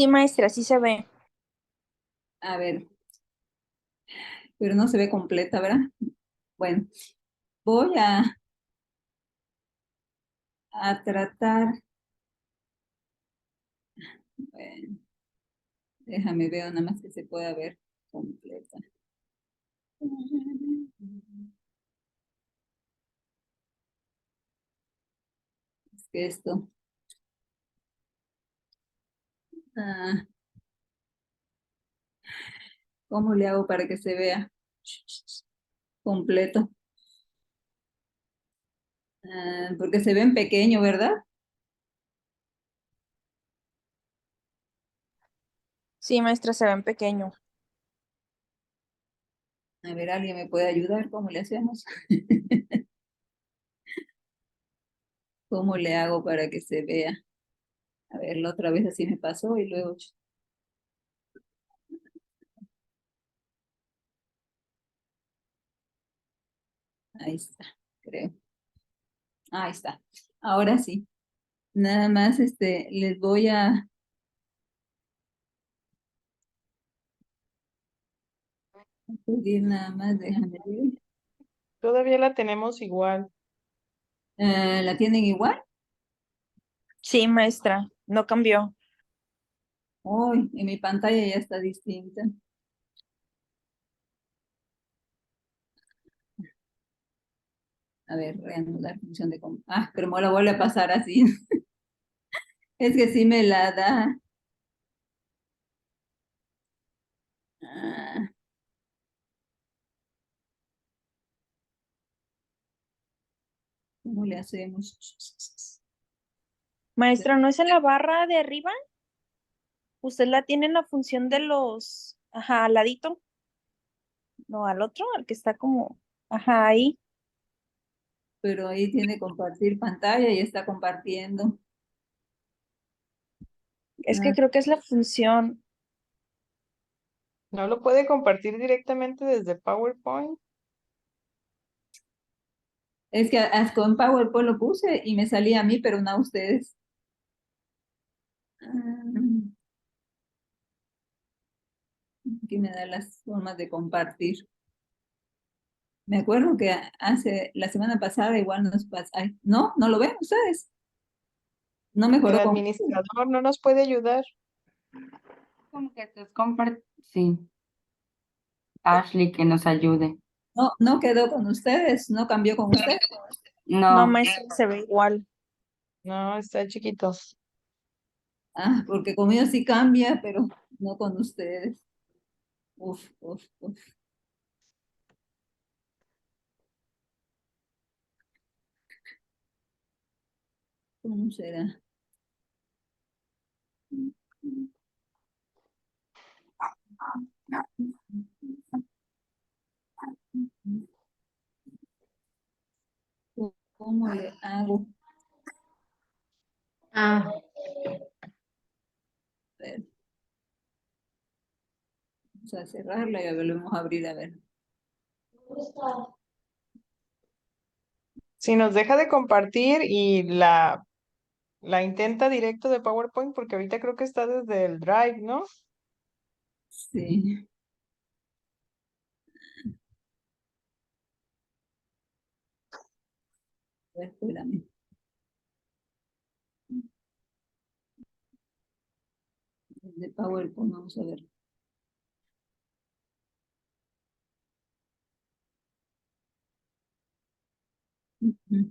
Sí, maestra, sí se ve. A ver, pero no se ve completa, ¿verdad? Bueno, voy a tratar, bueno, déjame ver nada más que se pueda ver completa. Es que esto, ah, ¿cómo le hago para que se vea completo? Porque se ven pequeño, ¿verdad? Sí, maestra, se ve en pequeño. A ver, ¿alguien me puede ayudar? ¿Cómo le hacemos? ¿Cómo le hago para que se vea? A ver, la otra vez así me pasó y luego, ahí está, creo. Ahí está. Ahora sí. Nada más, les voy a pedir nada más, déjame ver. Todavía la tenemos igual. ¿La tienen igual? Sí, maestra, no cambió. Hoy, en mi pantalla ya está distinta. A ver, reanudar función de... pero me la vuelve a pasar así. Es que sí me la da. Ah, ¿cómo le hacemos? Maestra, ¿no es en la barra de arriba? ¿Usted la tiene en la función de los, ajá, al ladito? No, al otro, al que está como, ajá, ahí. Pero ahí tiene compartir pantalla y está compartiendo. Es Ah, que creo que es la función. ¿No lo puede compartir directamente desde PowerPoint? es que con PowerPoint lo puse y me salía a mí, pero no a ustedes. Ah, aquí me da las formas de compartir. Me acuerdo que hace la semana pasada igual nos pasó. No, no lo ven ustedes. No El mejoró con. administrador no nos puede ayudar. Como que estás compartiendo. Sí, Ashley, que nos ayude. No, no quedó con ustedes, no cambió con ustedes. No, No, maestra, se ve igual. No, está chiquito. Ah, porque conmigo sí cambia, pero no con ustedes. Uf, uf, uf. ¿Cómo será? ¿Cómo le hago? ah, A ver, vamos a cerrarla y volvemos a abrir, a ver. Si nos deja de compartir y la intenta directo de PowerPoint, porque ahorita creo que está desde el Drive, ¿no? Sí, a ver, espérame. De PowerPoint, vamos a ver. Ujú.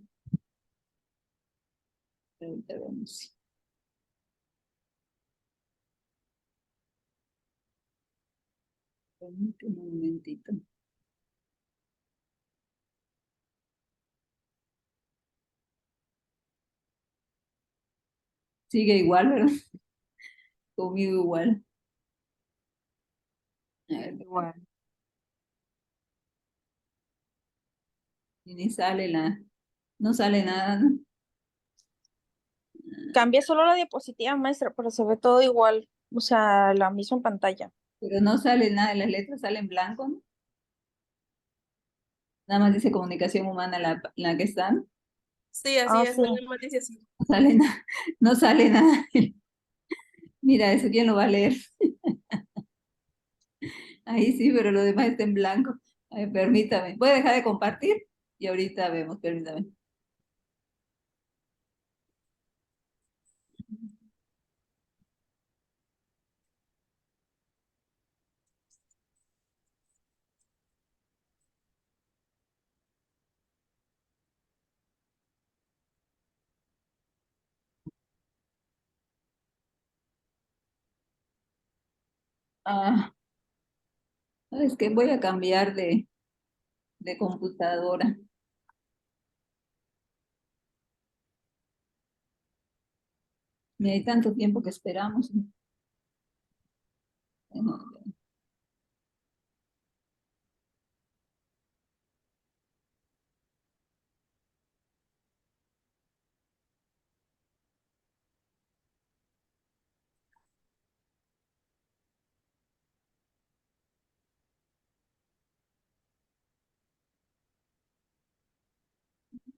Ahorita vemos. Permíteme un momentito. Sigue igual, ¿verdad? Conmigo igual. A ver, igual. y ni sale no sale nada, ¿no? Cambia solo la diapositiva, maestra, pero se ve todo igual. O sea, la misma pantalla. Pero no sale nada, las letras salen blanco, ¿no? Nada más dice comunicación humana la que están. Sí, así Ah, es, sí. nada más dice así. No sale nada, no sale nada. Mira, eso quién lo va a leer. Ahí sí, pero lo demás está en blanco. A ver, permítame. Voy a dejar de compartir y ahorita vemos, permítame. Ah, es que voy a cambiar de computadora. Mira, hay tanto tiempo que esperamos.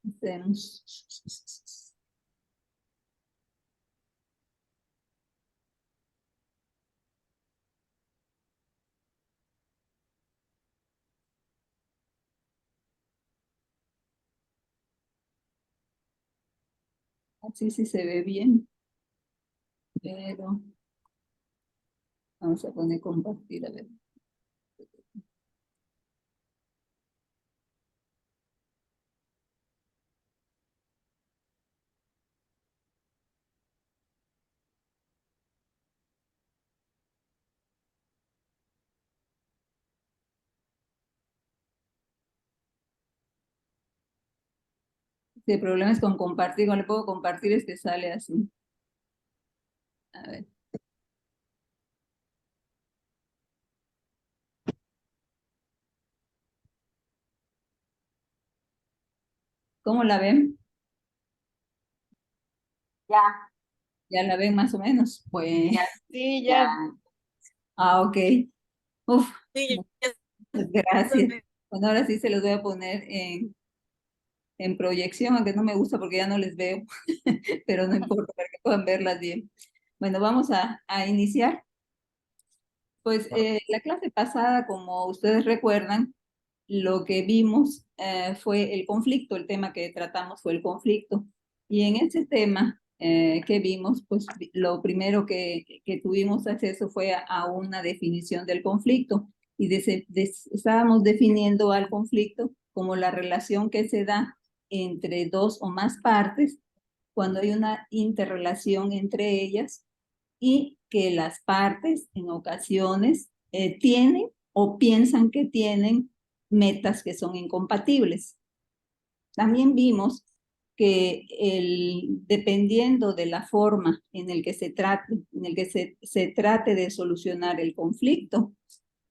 Hacemos. Así sí se ve bien, pero vamos a poner compartir, a ver. Si el problema es con compartir, cuando le puedo compartir es que sale así. A ver. ¿Cómo la ven? Ya, ¿Ya la ven más o menos? Pues, ya, Sí, ya. ya. ok. Uf, Sí, muchas gracias. Bueno, ahora sí se los voy a poner en proyección, aunque no me gusta porque ya no les veo, pero no importa para que puedan verlas bien. Bueno, vamos a iniciar. Pues la clase pasada, como ustedes recuerdan, lo que vimos fue el conflicto, el tema que tratamos fue el conflicto. Y en ese tema que vimos, pues lo primero que tuvimos acceso fue a una definición del conflicto. Y estábamos definiendo al conflicto como la relación que se da entre dos o más partes cuando hay una interrelación entre ellas y que las partes en ocasiones tienen o piensan que tienen metas que son incompatibles. También vimos que dependiendo de la forma en el que se trate, en el que se trate de solucionar el conflicto,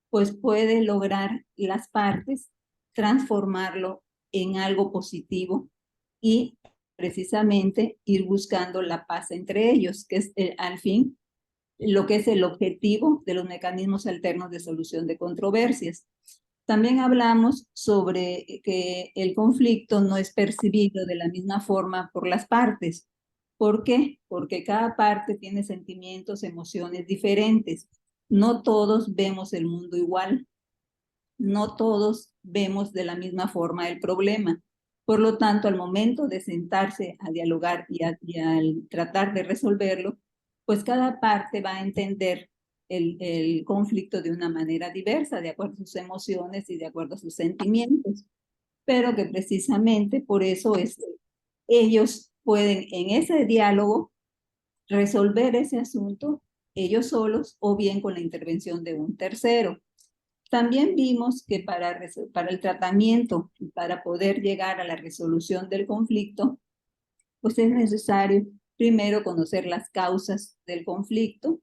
pues puede lograr las partes transformarlo en algo positivo y precisamente ir buscando la paz entre ellos, que es al fin lo que es el objetivo de los mecanismos alternos de solución de controversias. También hablamos sobre que el conflicto no es percibido de la misma forma por las partes. ¿Por qué? Porque cada parte tiene sentimientos, emociones diferentes. No todos vemos el mundo igual. No todos vemos de la misma forma el problema. Por lo tanto, al momento de sentarse a dialogar y al tratar de resolverlo, pues cada parte va a entender el conflicto de una manera diversa, de acuerdo a sus emociones y de acuerdo a sus sentimientos, pero que precisamente por eso ellos pueden en ese diálogo resolver ese asunto ellos solos o bien con la intervención de un tercero. También vimos que para el tratamiento y para poder llegar a la resolución del conflicto, pues es necesario primero conocer las causas del conflicto,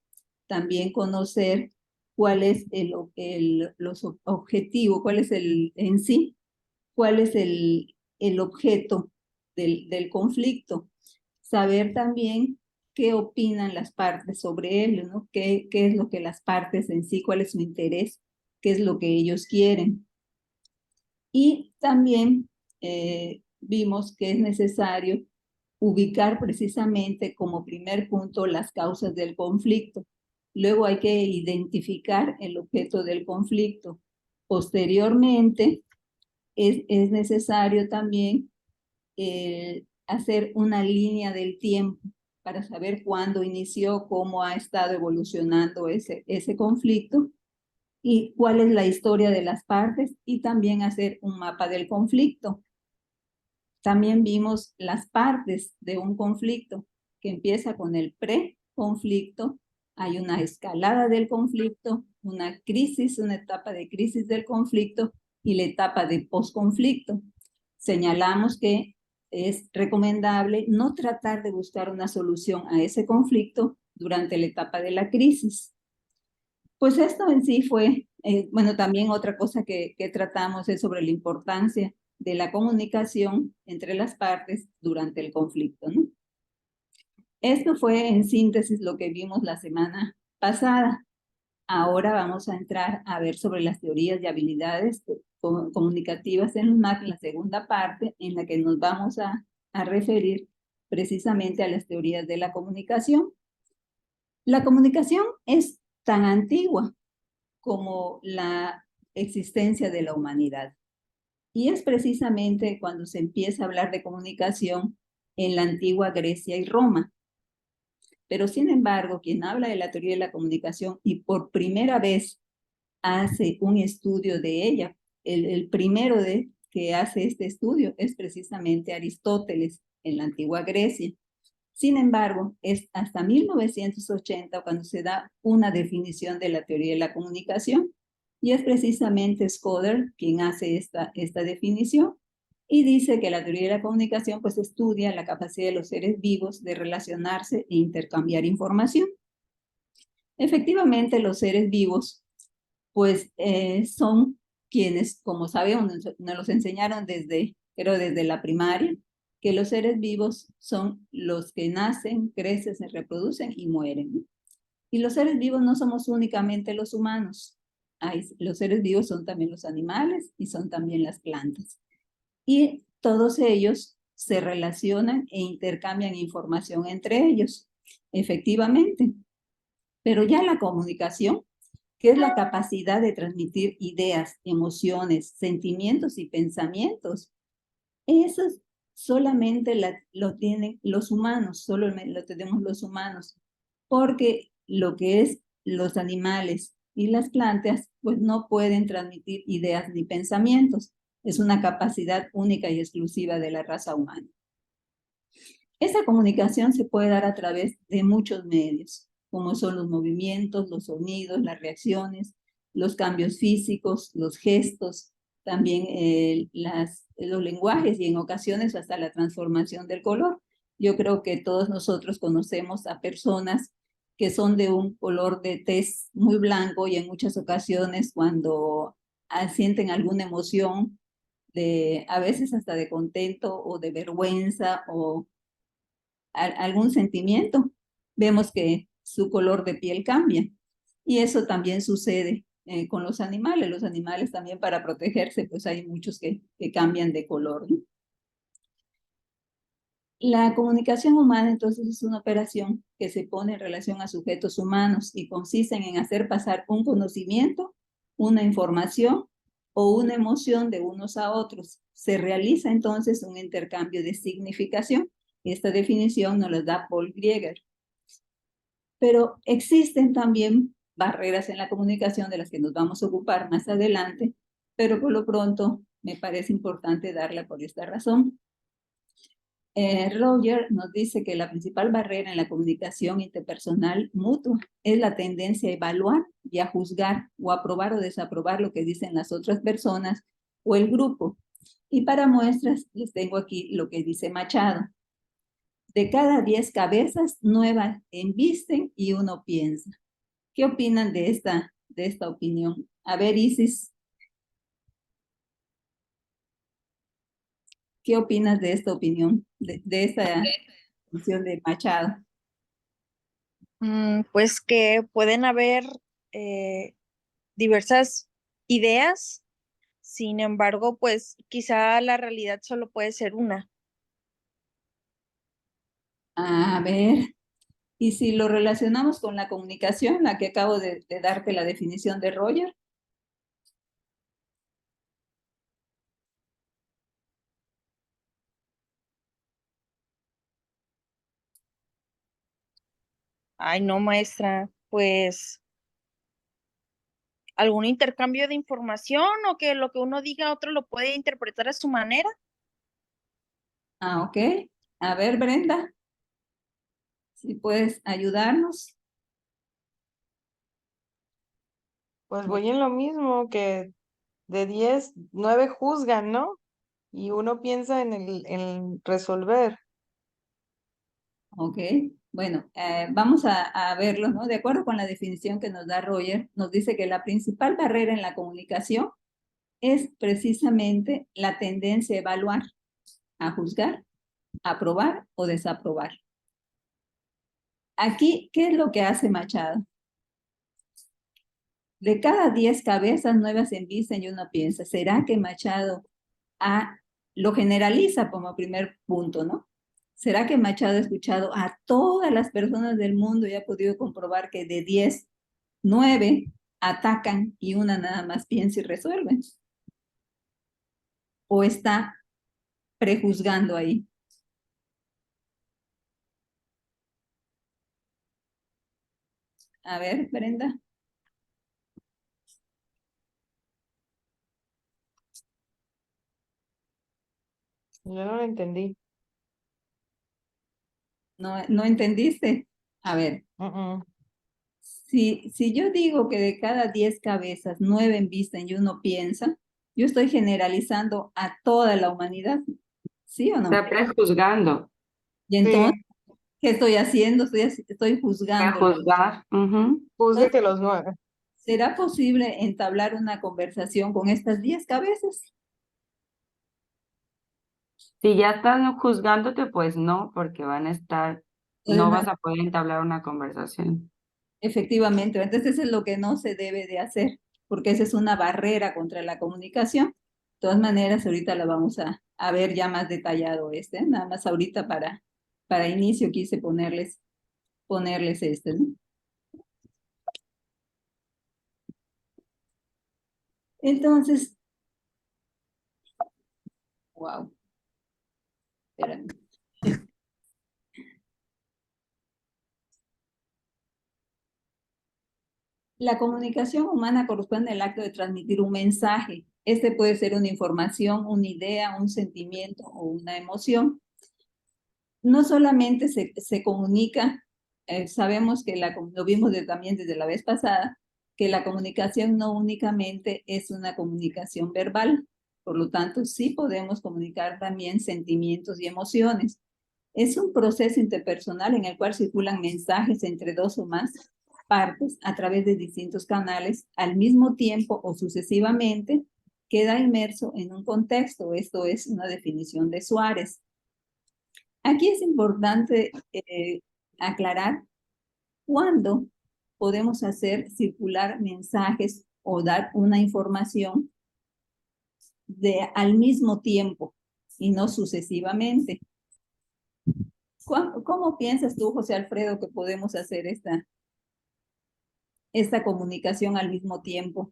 también conocer cuál es los objetivo, cuál es en sí, cuál es el objeto del conflicto, saber también qué opinan las partes sobre él, ¿no? ¿Qué es lo que las partes en sí, cuál es su interés, qué es lo que ellos quieren. Y también vimos que es necesario ubicar precisamente como primer punto las causas del conflicto. Luego hay que identificar el objeto del conflicto. Posteriormente, es necesario también hacer una línea del tiempo para saber cuándo inició, cómo ha estado evolucionando ese conflicto y cuál es la historia de las partes, y también hacer un mapa del conflicto. También vimos las partes de un conflicto que empieza con el pre-conflicto, hay una escalada del conflicto, una crisis, una etapa de crisis del conflicto y la etapa de post-conflicto. Señalamos que es recomendable no tratar de buscar una solución a ese conflicto durante la etapa de la crisis. Pues esto en sí fue, bueno, también otra cosa que tratamos es sobre la importancia de la comunicación entre las partes durante el conflicto, ¿no? Esto fue en síntesis lo que vimos la semana pasada. Ahora vamos a entrar a ver sobre las teorías y habilidades comunicativas en UNAC, la segunda parte, en la que nos vamos a referir precisamente a las teorías de la comunicación. La comunicación es tan antigua como la existencia de la humanidad. Y es precisamente cuando se empieza a hablar de comunicación en la antigua Grecia y Roma. Pero sin embargo, quien habla de la teoría de la comunicación y por primera vez hace un estudio de ella, el primero que hace este estudio es precisamente Aristóteles en la antigua Grecia. Sin embargo, es hasta 1980 cuando se da una definición de la teoría de la comunicación, y es precisamente Scudder quien hace esta definición y dice que la teoría de la comunicación pues estudia la capacidad de los seres vivos de relacionarse e intercambiar información. Efectivamente, los seres vivos pues son quienes, como sabemos, nos los enseñaron desde la primaria, que los seres vivos son los que nacen, crecen, se reproducen y mueren. Y los seres vivos no somos únicamente los humanos. Los seres vivos son también los animales y son también las plantas. Y todos ellos se relacionan e intercambian información entre ellos, efectivamente. Pero ya la comunicación, que es la capacidad de transmitir ideas, emociones, sentimientos y pensamientos, eso solamente lo tienen los humanos, solo lo tenemos los humanos, porque lo que es los animales y las plantas, pues no pueden transmitir ideas ni pensamientos. Es una capacidad única y exclusiva de la raza humana. Esa comunicación se puede dar a través de muchos medios, como son los movimientos, los sonidos, las reacciones, los cambios físicos, los gestos, también los lenguajes y en ocasiones hasta la transformación del color. Yo creo que todos nosotros conocemos a personas que son de un color de tez muy blanco y en muchas ocasiones cuando sienten alguna emoción, a veces hasta de contento o de vergüenza o algún sentimiento, vemos que su color de piel cambia. Y eso también sucede con los animales. Los animales también para protegerse, pues hay muchos que cambian de color, ¿no? La comunicación humana entonces es una operación que se pone en relación a sujetos humanos y consiste en hacer pasar un conocimiento, una información o una emoción de unos a otros. Se realiza entonces un intercambio de significación. Esta definición nos la da Paul Grieger. Pero existen también barreras en la comunicación de las que nos vamos a ocupar más adelante, pero por lo pronto me parece importante darla por esta razón. Roger nos dice que la principal barrera en la comunicación interpersonal mutua es la tendencia a evaluar y a juzgar o aprobar o desaprobar lo que dicen las otras personas o el grupo. Y para muestras les tengo aquí lo que dice Machado. De cada 10 cabezas, 9 embisten y 1 piensa. ¿Qué opinan de esta opinión? A ver, Isis, ¿qué opinas de esta opinión, de esta opinión de Machado? Pues que pueden haber diversas ideas, sin embargo, pues quizá la realidad solo puede ser una. A ver, y si lo relacionamos con la comunicación, la que acabo de darte la definición de Roger. Ay, no, maestra, pues algún intercambio de información o que lo que uno diga otro lo puede interpretar a su manera. Ah, ok. A ver, Brenda, si puedes ayudarnos. Pues voy en lo mismo que de 10, 9 juzgan, ¿no? Y uno piensa en resolver. Ok, bueno, vamos a verlo, ¿no? De acuerdo con la definición que nos da Roger, nos dice que la principal barrera en la comunicación es precisamente la tendencia a evaluar, a juzgar, a aprobar o desaprobar. Aquí, ¿qué es lo que hace Machado? De cada 10 cabezas, 9 se envisten y uno piensa, ¿será que Machado lo generaliza como primer punto, ¿no? ¿Será que Machado ha escuchado a todas las personas del mundo y ha podido comprobar que de 10, 9 atacan y una nada más piensa y resuelve? ¿O está prejuzgando ahí? A ver, Brenda. Yo no lo entendí. ¿No entendiste? A ver, Mm, si yo digo que de cada 10 cabezas, 9 envisten y uno piensa, yo estoy generalizando a toda la humanidad, ¿sí o no? Está prejuzgando, Y sí, entonces, ¿qué estoy haciendo? Estoy juzgando. prejuzgar. Ujú. juzgue Entonces, que los 9. ¿será posible entablar una conversación con estas 10 cabezas? Si ya están juzgándote, pues no, porque van a estar, Entonces, no vas a poder entablar una conversación. efectivamente, entonces eso es lo que no se debe de hacer, porque esa es una barrera contra la comunicación. De todas maneras, ahorita la vamos a ver ya más detallado nada más ahorita para inicio quise ponerles ¿no? Entonces, wow, espérame. La comunicación humana corresponde al acto de transmitir un mensaje. Este puede ser una información, una idea, un sentimiento o una emoción. No solamente se comunica, sabemos que lo vimos también desde la vez pasada, que la comunicación no únicamente es una comunicación verbal, por lo tanto sí podemos comunicar también sentimientos y emociones. Es un proceso interpersonal en el cual circulan mensajes entre dos o más partes a través de distintos canales al mismo tiempo o sucesivamente, queda inmerso en un contexto. Esto es una definición de Suárez. Aquí es importante aclarar cuándo podemos hacer circular mensajes o dar una información al mismo tiempo y no sucesivamente. ¿Cómo piensas tú, José Alfredo, que podemos hacer esta comunicación al mismo tiempo?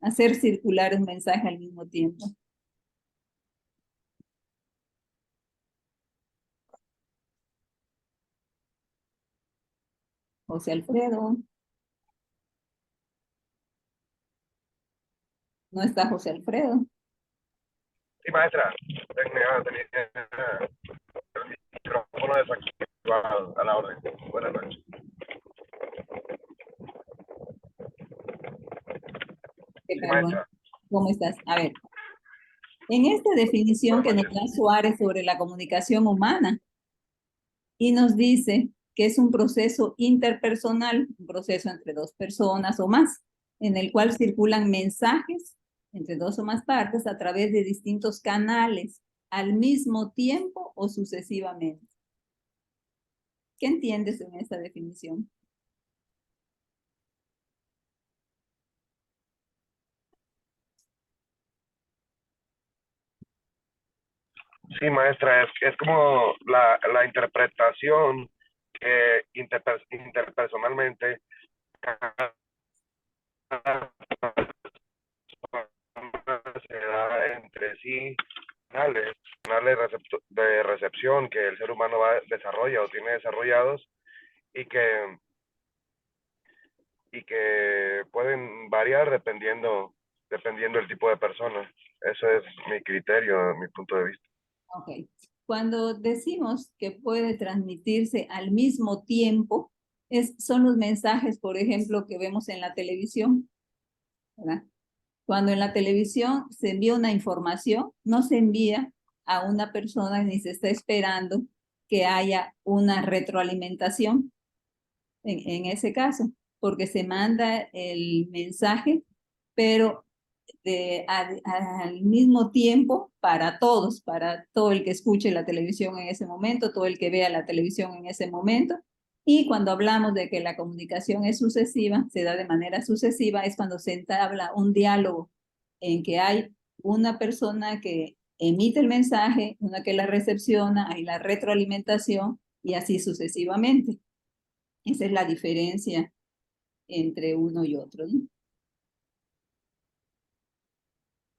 Hacer circular un mensaje al mismo tiempo. José Alfredo, no está José Alfredo. Sí, maestra, tenía el micrófono desactivado a la orden. Buenas noches. ¿Qué Sí, tal, Juan? maestra. ¿Cómo estás? A ver, en esta definición que Buenas nos noches. da Suárez sobre la comunicación humana, y nos dice que es un proceso interpersonal, un proceso entre dos personas o más, en el cual circulan mensajes entre dos o más partes a través de distintos canales al mismo tiempo o sucesivamente. ¿Qué entiendes en esta definición? Sí, maestra, es como la interpretación que interpersonalmente cada persona se da entre sí, canales de recepción que el ser humano desarrolla o tiene desarrollados y que pueden variar dependiendo del tipo de persona. Eso es mi criterio, mi punto de vista. Ok. Cuando decimos que puede transmitirse al mismo tiempo, son los mensajes, por ejemplo, que vemos en la televisión, ¿verdad? Cuando en la televisión se envía una información, no se envía a una persona ni se está esperando que haya una retroalimentación en ese caso, porque se manda el mensaje, pero al mismo tiempo para todo el que escuche la televisión en ese momento, todo el que vea la televisión en ese momento. Y cuando hablamos de que la comunicación es sucesiva, se da de manera sucesiva, es cuando se entabla un diálogo en que hay una persona que emite el mensaje, una que la recepciona, hay la retroalimentación y así sucesivamente. Esa es la diferencia entre uno y otro, ¿no?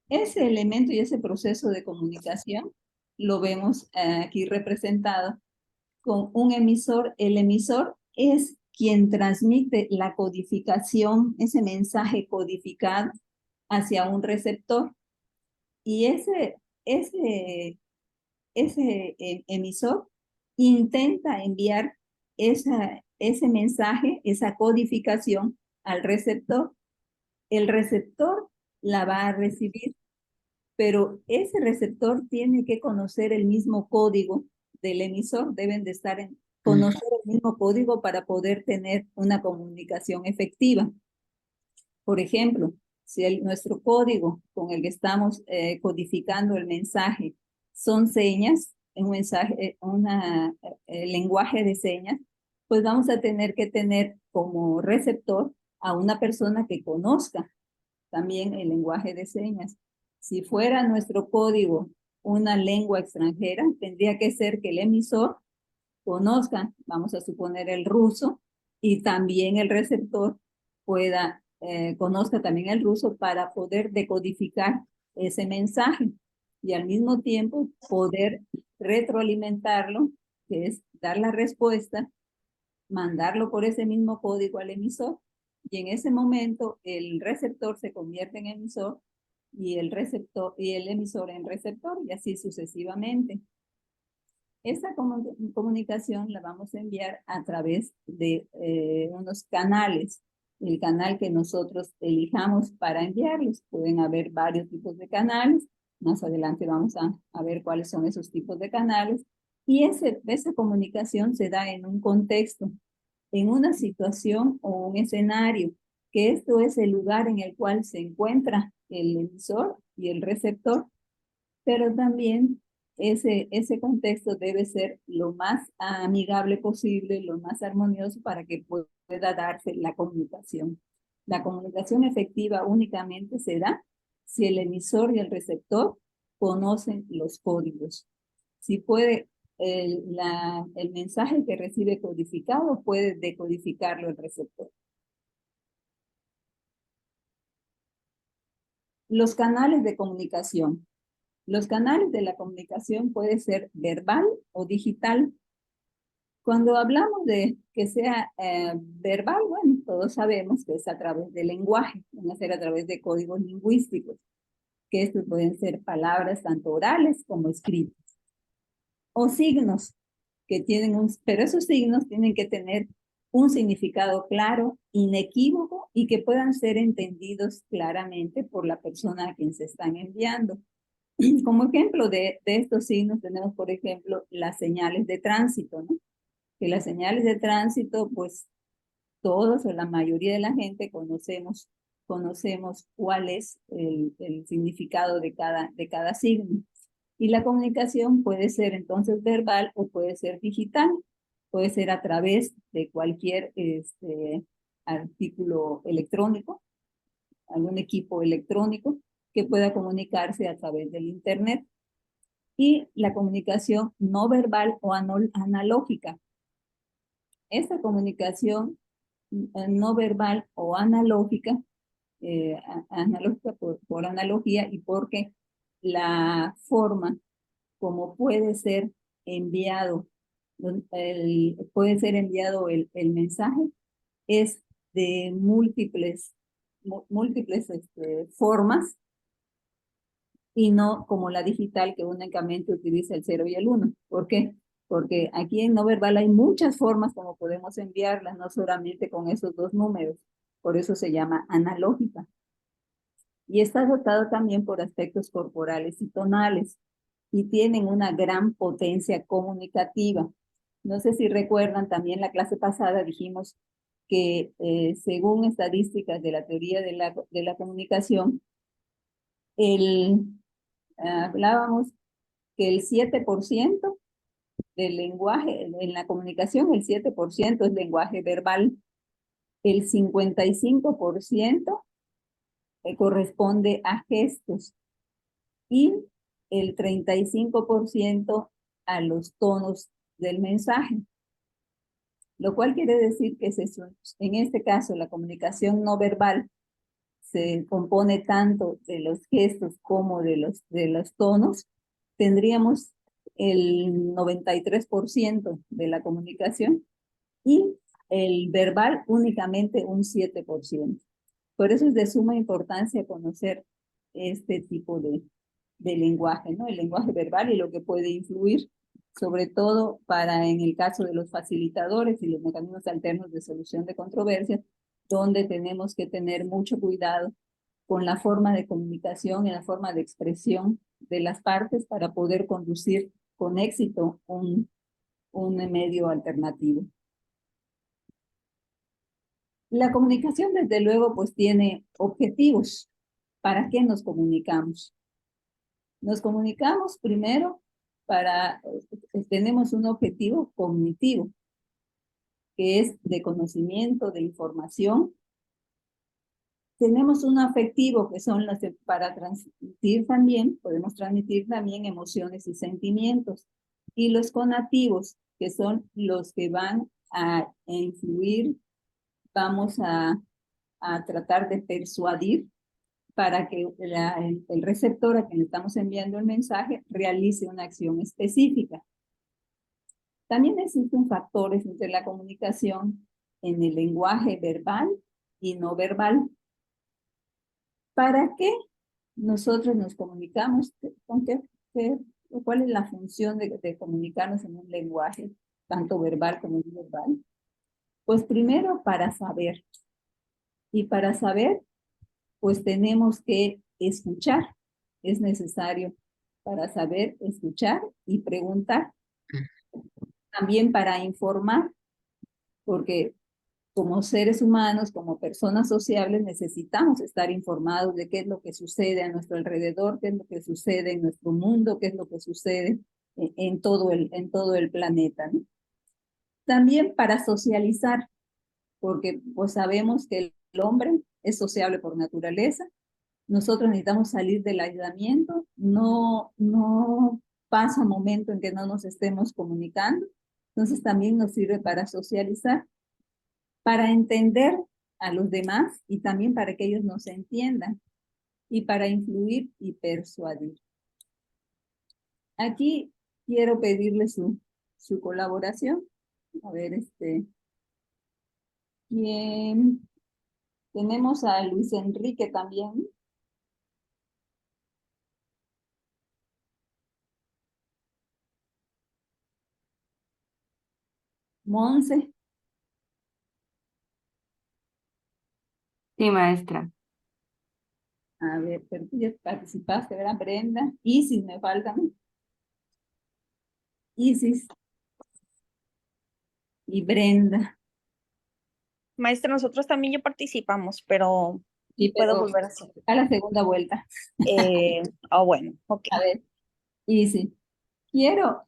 Ese elemento y ese proceso de comunicación lo vemos aquí representado con un emisor. El emisor es quien transmite la codificación, ese mensaje codificado hacia un receptor. Y ese emisor intenta enviar ese mensaje, esa codificación al receptor. El receptor la va a recibir, pero ese receptor tiene que conocer el mismo código del emisor, deben de conocer el mismo código para poder tener una comunicación efectiva. Por ejemplo, si nuestro código con el que estamos codificando el mensaje son señas, un mensaje, lenguaje de señas, pues vamos a tener que tener como receptor a una persona que conozca también el lenguaje de señas. Si fuera nuestro código una lengua extranjera, tendría que ser que el emisor conozca, vamos a suponer, el ruso, y también el receptor conozca también el ruso para poder decodificar ese mensaje y al mismo tiempo poder retroalimentarlo, que es dar la respuesta, mandarlo por ese mismo código al emisor, y en ese momento el receptor se convierte en emisor y el emisor en receptor, y así sucesivamente. Esta comunicación la vamos a enviar a través de unos canales. El canal que nosotros elijamos para enviarlos. Pueden haber varios tipos de canales. Más adelante vamos a ver cuáles son esos tipos de canales. Y esa comunicación se da en un contexto, en una situación o un escenario, que esto es el lugar en el cual se encuentra el emisor y el receptor, pero también ese contexto debe ser lo más amigable posible, lo más armonioso para que pueda darse la comunicación. La comunicación efectiva únicamente se da si el emisor y el receptor conocen los códigos. Si puede, el mensaje que recibe codificado puede decodificarlo el receptor. Los canales de comunicación. Los canales de la comunicación pueden ser verbal o digital. Cuando hablamos de que sea verbal, bueno, todos sabemos que es a través del lenguaje, van a ser a través de códigos lingüísticos, que estos pueden ser palabras tanto orales como escritas. O signos, pero esos signos tienen que tener un significado claro, inequívoco y que puedan ser entendidos claramente por la persona a quien se están enviando. Como ejemplo de estos signos tenemos, por ejemplo, las señales de tránsito, ¿no? Que las señales de tránsito, pues todos o la mayoría de la gente conocemos cuál es el significado de cada signo. Y la comunicación puede ser entonces verbal o puede ser digital, puede ser a través de cualquier artículo electrónico, algún equipo electrónico que pueda comunicarse a través del internet. y la comunicación no verbal o analógica. Esta comunicación no verbal o analógica, analógica por analogía y porque la forma como puede ser enviado, puede ser enviado el mensaje es de múltiples formas y no como la digital que únicamente utiliza el 0 y el 1. ¿Por qué? Porque aquí en no verbal hay muchas formas como podemos enviarlas, no solamente con esos dos números. Por eso se llama analógica. Y está dotado también por aspectos corporales y tonales y tienen una gran potencia comunicativa. No sé si recuerdan, también la clase pasada dijimos que según estadísticas de la teoría de la comunicación, hablábamos que el 7% del lenguaje, en la comunicación, el 7% es lenguaje verbal, el 55% corresponde a gestos y el 35% a los tonos del mensaje, lo cual quiere decir que en este caso la comunicación no verbal se compone tanto de los gestos como de los tonos. Tendríamos el 93% de la comunicación y el verbal únicamente un 7%. Por eso es de suma importancia conocer este tipo de lenguaje, ¿no? El lenguaje verbal y lo que puede influir, sobre todo para en el caso de los facilitadores y los mecanismos alternos de solución de controversias, donde tenemos que tener mucho cuidado con la forma de comunicación y la forma de expresión de las partes para poder conducir con éxito un medio alternativo. La comunicación, desde luego, pues tiene objetivos. ¿Para qué nos comunicamos? Nos comunicamos primero tenemos un objetivo cognitivo, que es de conocimiento, de información. Tenemos un afectivo, que son para transmitir también, podemos transmitir también emociones y sentimientos. Y los conativos, que son los que van a influir, vamos a tratar de persuadir para que el receptor a quien le estamos enviando el mensaje realice una acción específica. También existen factores entre la comunicación en el lenguaje verbal y no verbal. ¿Para qué nosotros nos comunicamos? ¿Cuál es la función de comunicarnos en un lenguaje, tanto verbal como no verbal? Pues primero para saber. Y para saber, pues tenemos que escuchar. Es necesario para saber escuchar y preguntar. También para informar, porque como seres humanos, como personas sociables, necesitamos estar informados de qué es lo que sucede a nuestro alrededor, qué es lo que sucede en nuestro mundo, qué es lo que sucede en todo el planeta, ¿no? También para socializar, porque pues sabemos que el hombre es sociable por naturaleza. Nosotros necesitamos salir del aislamiento, no pasa momento en que no nos estemos comunicando, entonces también nos sirve para socializar, para entender a los demás y también para que ellos nos entiendan y para influir y persuadir. Aquí quiero pedirle su colaboración. A ver, ¿quién? Tenemos a Luis Enrique también. Monse. Sí, maestra. A ver, pero tú ya participaste, ¿verdad? Brenda. Isis, me falta, ¿no? Isis y Brenda. Maestra, nosotros también ya participamos, pero Sí, puedo pero volver a hacer. a la segunda vuelta. Bueno, ok. A ver, Isis, quiero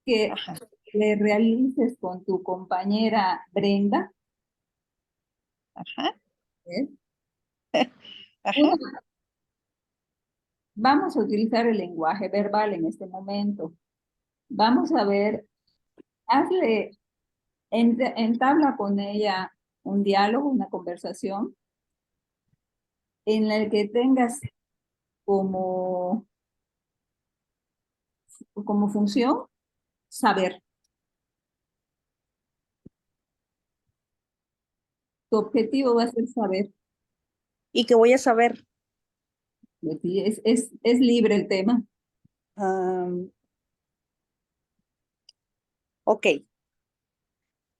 que Ajá. le realices con tu compañera Brenda Ajá. ¿eh? Ajá. una, Vamos a utilizar el lenguaje verbal en este momento. Vamos a ver, hazle, entabla con ella un diálogo, una conversación, en la que tengas como, como función saber. Tu objetivo va a ser saber. ¿Y qué voy a saber? De ti. Es libre el tema. Ok.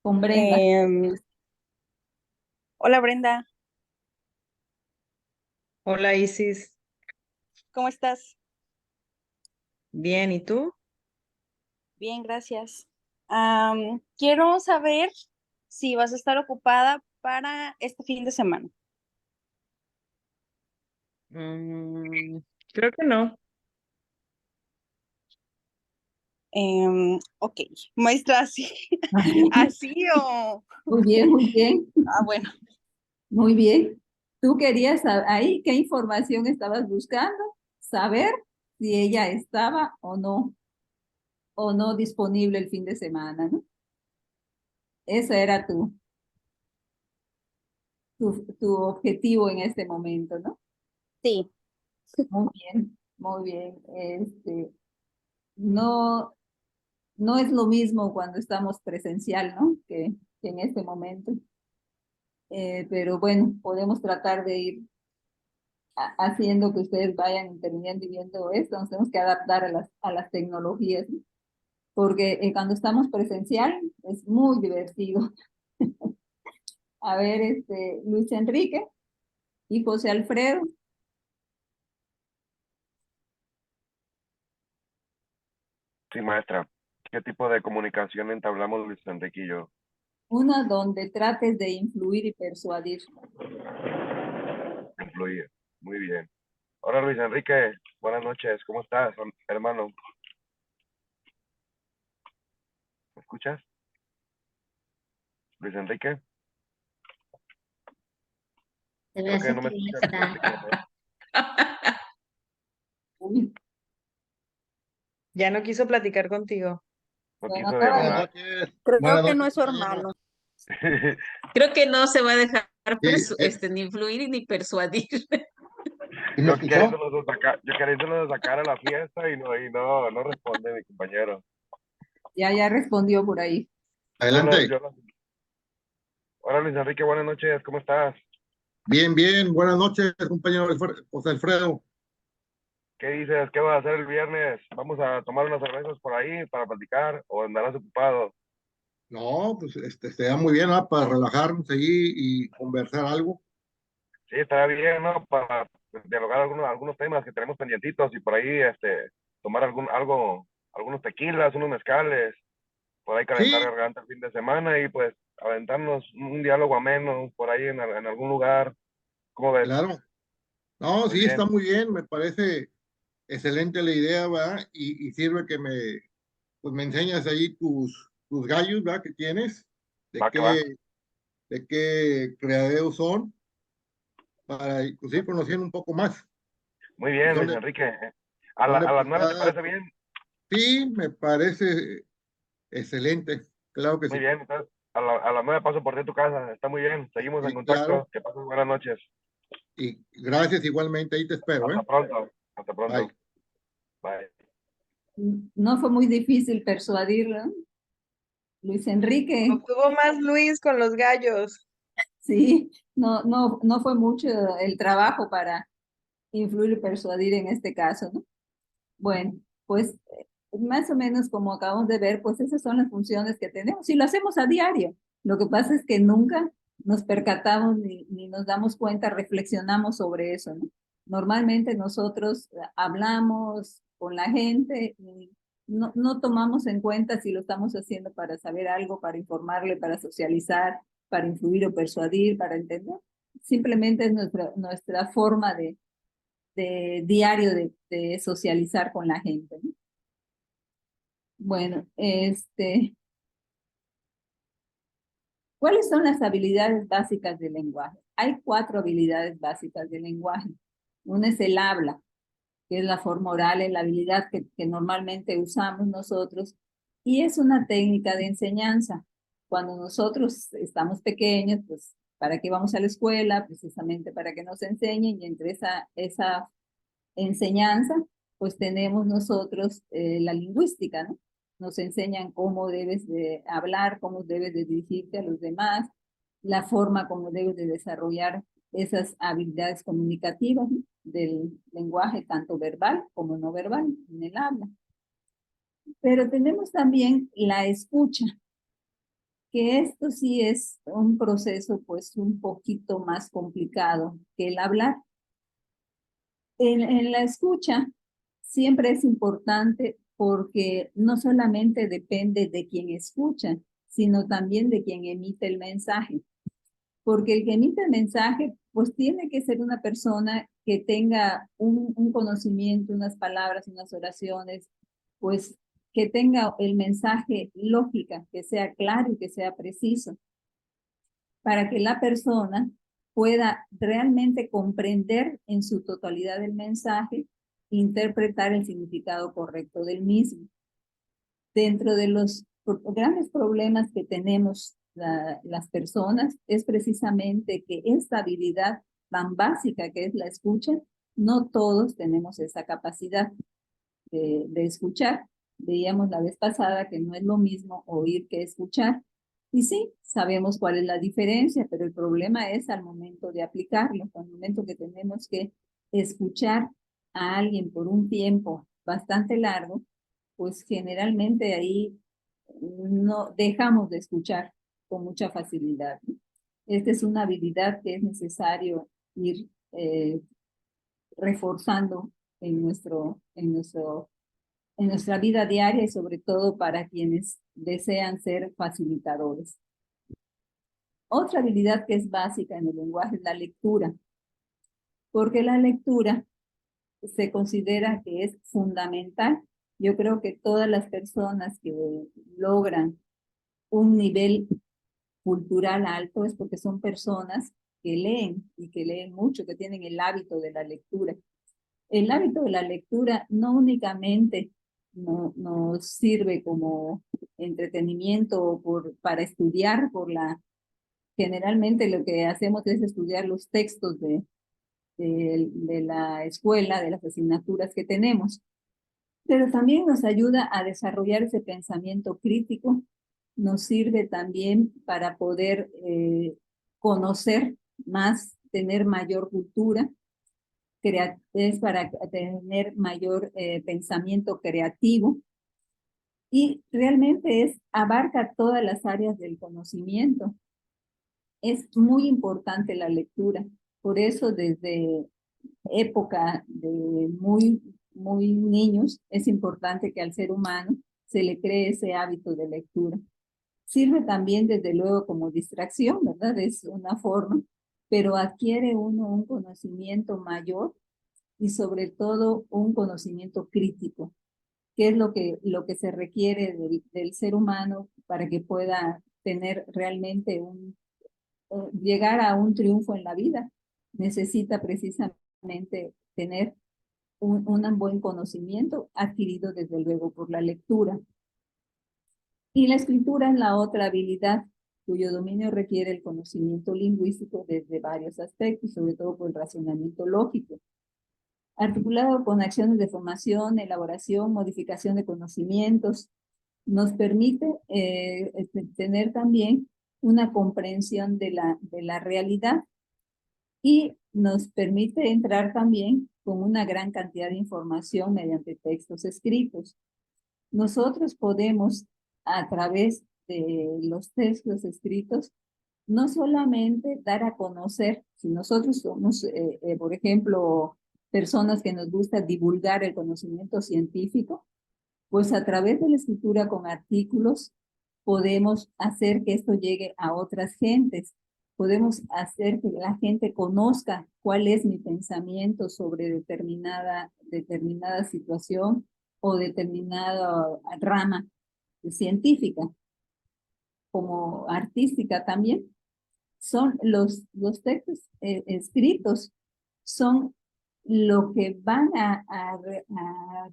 Con Brenda. Hola Brenda, Hola Isis, ¿cómo estás? bien, ¿y tú? Bien, gracias. Quiero saber si vas a estar ocupada para este fin de semana. Creo que no. Ok, maestra, así, así o... Muy bien, muy bien, Bueno, muy bien. ¿Tú querías ahí qué información estabas buscando? Saber si ella estaba o no disponible el fin de semana, ¿no? Ese era tu objetivo en este momento, ¿no? sí, Muy bien, muy bien. No, no es lo mismo cuando estamos presencial, ¿no? Que en este momento. Pero bueno, podemos tratar de ir haciendo que ustedes vayan interviniendo y viendo esto. Nos tenemos que adaptar a las tecnologías, ¿no? Porque cuando estamos presencial es muy divertido. A ver, Luis Enrique y José Alfredo, Sí, maestra. ¿Qué tipo de comunicación entablamos Luis Enrique y yo? una donde trates de influir y persuadir. Influir. Muy bien. Hola Luis Enrique, buenas noches. ¿Cómo estás, hermano? ¿Me escuchas? Luis Enrique. Se me Creo que hace no me que no escucha Luis está. Enrique, ¿no? Uy, Ya no quiso platicar contigo. No bueno, quiso nada, Buenas dialogar. noches, creo buenas que no noches, es su compañeros. hermano. Creo que no se va a dejar Sí, ni influir ni persuadir. ¿y me Yo escuchó? queriéndolo sacar a la fiesta no responde mi compañero. ya respondió por ahí. Adelante. Hola Luis Enrique, buenas noches, ¿cómo estás? Bien, bien. Buenas noches, compañero José Alfredo. ¿Qué dices? ¿Qué vas a hacer el viernes? ¿Vamos a tomar unas cervezas por ahí para platicar o andarás ocupado? No, pues se da muy bien, ¿no? Para relajarnos ahí y conversar algo. Sí, estaría bien, ¿no? Para dialogar algunos temas que tenemos pendientitos y por ahí tomar algunos tequilas, unos mezcales, por ahí calentar Sí, garganta el fin de semana y pues aventarnos un diálogo ameno por ahí en algún lugar. ¿Cómo ves? claro. No, Muy sí, está bien. muy bien. Me parece excelente la idea, ¿va? Y sirve que pues me enseñas ahí tus gallos, ¿va? Que tienes, Va que va. de qué criaderos son, para pues, ir conociendo un poco más. Muy Y bien, son Luis de, Enrique. son de A las 9 te puntadas. parece bien? Sí, me parece excelente, claro que Muy sí. bien, entonces a las 9 paso por ti a tu casa. Está muy bien. Seguimos en Sí, claro. contacto. Que pases buenas noches. Y gracias igualmente, ahí te espero, ¿eh? Hasta pronto. Hasta Bye. pronto. Bye. No fue muy difícil persuadirlo, ¿no? Luis Enrique, Obtuvo más Luis con los gallos. sí, no fue mucho el trabajo para influir y persuadir en este caso, ¿no? Bueno, pues más o menos como acabamos de ver, pues esas son las funciones que tenemos y lo hacemos a diario. Lo que pasa es que nunca nos percatamos ni nos damos cuenta, reflexionamos sobre eso, ¿no? Normalmente nosotros hablamos con la gente y no tomamos en cuenta si lo estamos haciendo para saber algo, para informarle, para socializar, para influir o persuadir, para entender. Simplemente es nuestra forma de diario de socializar con la gente, ¿no? Bueno, ¿cuáles son las habilidades básicas del lenguaje? Hay 4 habilidades básicas del lenguaje. Una es el habla. que es la forma oral, es la habilidad que normalmente usamos nosotros, y es una técnica de enseñanza. Cuando nosotros estamos pequeños, pues, ¿para qué vamos a la escuela? Precisamente para que nos enseñen, y entre esa enseñanza, pues tenemos nosotros la lingüística, ¿no? Nos enseñan cómo debes de hablar, cómo debes de dirigirte a los demás, la forma como debes de desarrollar esas habilidades comunicativas, ¿no? Del lenguaje tanto verbal como no verbal en el habla. Pero tenemos también la escucha, que esto sí es un proceso pues un poquito más complicado que el hablar. En la escucha siempre es importante porque no solamente depende de quien escucha, sino también de quien emite el mensaje. Porque el que emite el mensaje, pues tiene que ser una persona que tenga un conocimiento, unas palabras, unas oraciones, pues que tenga el mensaje lógica, que sea claro y que sea preciso, para que la persona pueda realmente comprender en su totalidad el mensaje, interpretar el significado correcto del mismo. Dentro de los grandes problemas que tenemos las personas es precisamente que esta habilidad tan básica que es la escucha, no todos tenemos esa capacidad de escuchar. Veíamos la vez pasada que no es lo mismo oír que escuchar. Y sí, sabemos cuál es la diferencia, pero el problema es al momento de aplicarlo, al momento que tenemos que escuchar a alguien por un tiempo bastante largo, pues generalmente ahí no dejamos de escuchar con mucha facilidad. Esta es una habilidad que es necesario ir reforzando en nuestra vida diaria, y sobre todo para quienes desean ser facilitadores. Otra habilidad que es básica en el lenguaje es la lectura, porque la lectura se considera que es fundamental. Yo creo que todas las personas que logran un nivel cultural alto es porque son personas que leen y que leen mucho, que tienen el hábito de la lectura. El hábito de la lectura no únicamente nos sirve como entretenimiento para estudiar, generalmente lo que hacemos es estudiar los textos de la escuela, de las asignaturas que tenemos, pero también nos ayuda a desarrollar ese pensamiento crítico, nos sirve también para poder conocer más, tener mayor cultura, es para tener mayor pensamiento creativo, y realmente abarca todas las áreas del conocimiento. Es muy importante la lectura, por eso desde época de muy niños es importante que al ser humano se le cree ese hábito de lectura. Sirve también desde luego como distracción, ¿verdad? Es una forma, pero adquiere uno un conocimiento mayor y sobre todo un conocimiento crítico, que es lo que se requiere del ser humano para que pueda tener realmente llegar a un triunfo en la vida. Necesita precisamente tener un buen conocimiento adquirido desde luego por la lectura. Y la escritura es la otra habilidad cuyo dominio requiere el conocimiento lingüístico desde varios aspectos, sobre todo por el razonamiento lógico, articulado con acciones de formación, elaboración, modificación de conocimientos. Nos permite tener también una comprensión de la realidad, y nos permite entrar también con una gran cantidad de información mediante textos escritos. Nosotros podemos, a través de los textos escritos, no solamente dar a conocer, si nosotros somos, por ejemplo, personas que nos gusta divulgar el conocimiento científico, pues a través de la escritura con artículos podemos hacer que esto llegue a otras gentes. Podemos hacer que la gente conozca cuál es mi pensamiento sobre determinada situación o determinada rama científica, como artística también. Son los textos escritos, son lo que van a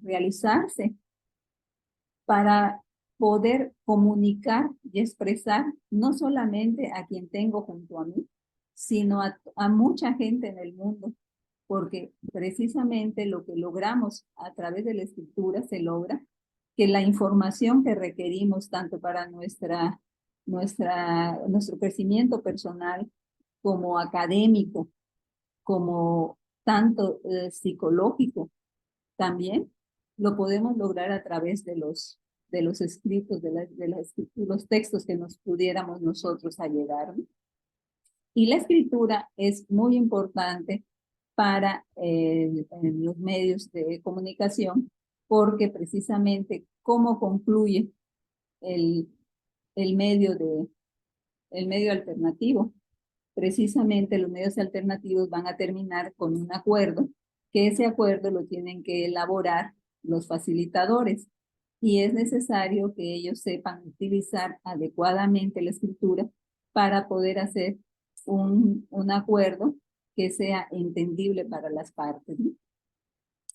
realizarse para poder comunicar y expresar no solamente a quien tengo junto a mí, sino a mucha gente en el mundo, porque precisamente lo que logramos a través de la escritura se logra que la información que requerimos tanto para nuestro crecimiento personal como académico, como tanto psicológico también, lo podemos lograr a través de los escritos, los textos que nos pudiéramos nosotros allegar, ¿no? Y la escritura es muy importante para en los medios de comunicación, porque precisamente cómo concluye el, el medio alternativo. Precisamente los medios alternativos van a terminar con un acuerdo, que ese acuerdo lo tienen que elaborar los facilitadores, y es necesario que ellos sepan utilizar adecuadamente la escritura para poder hacer un acuerdo que sea entendible para las partes, ¿no?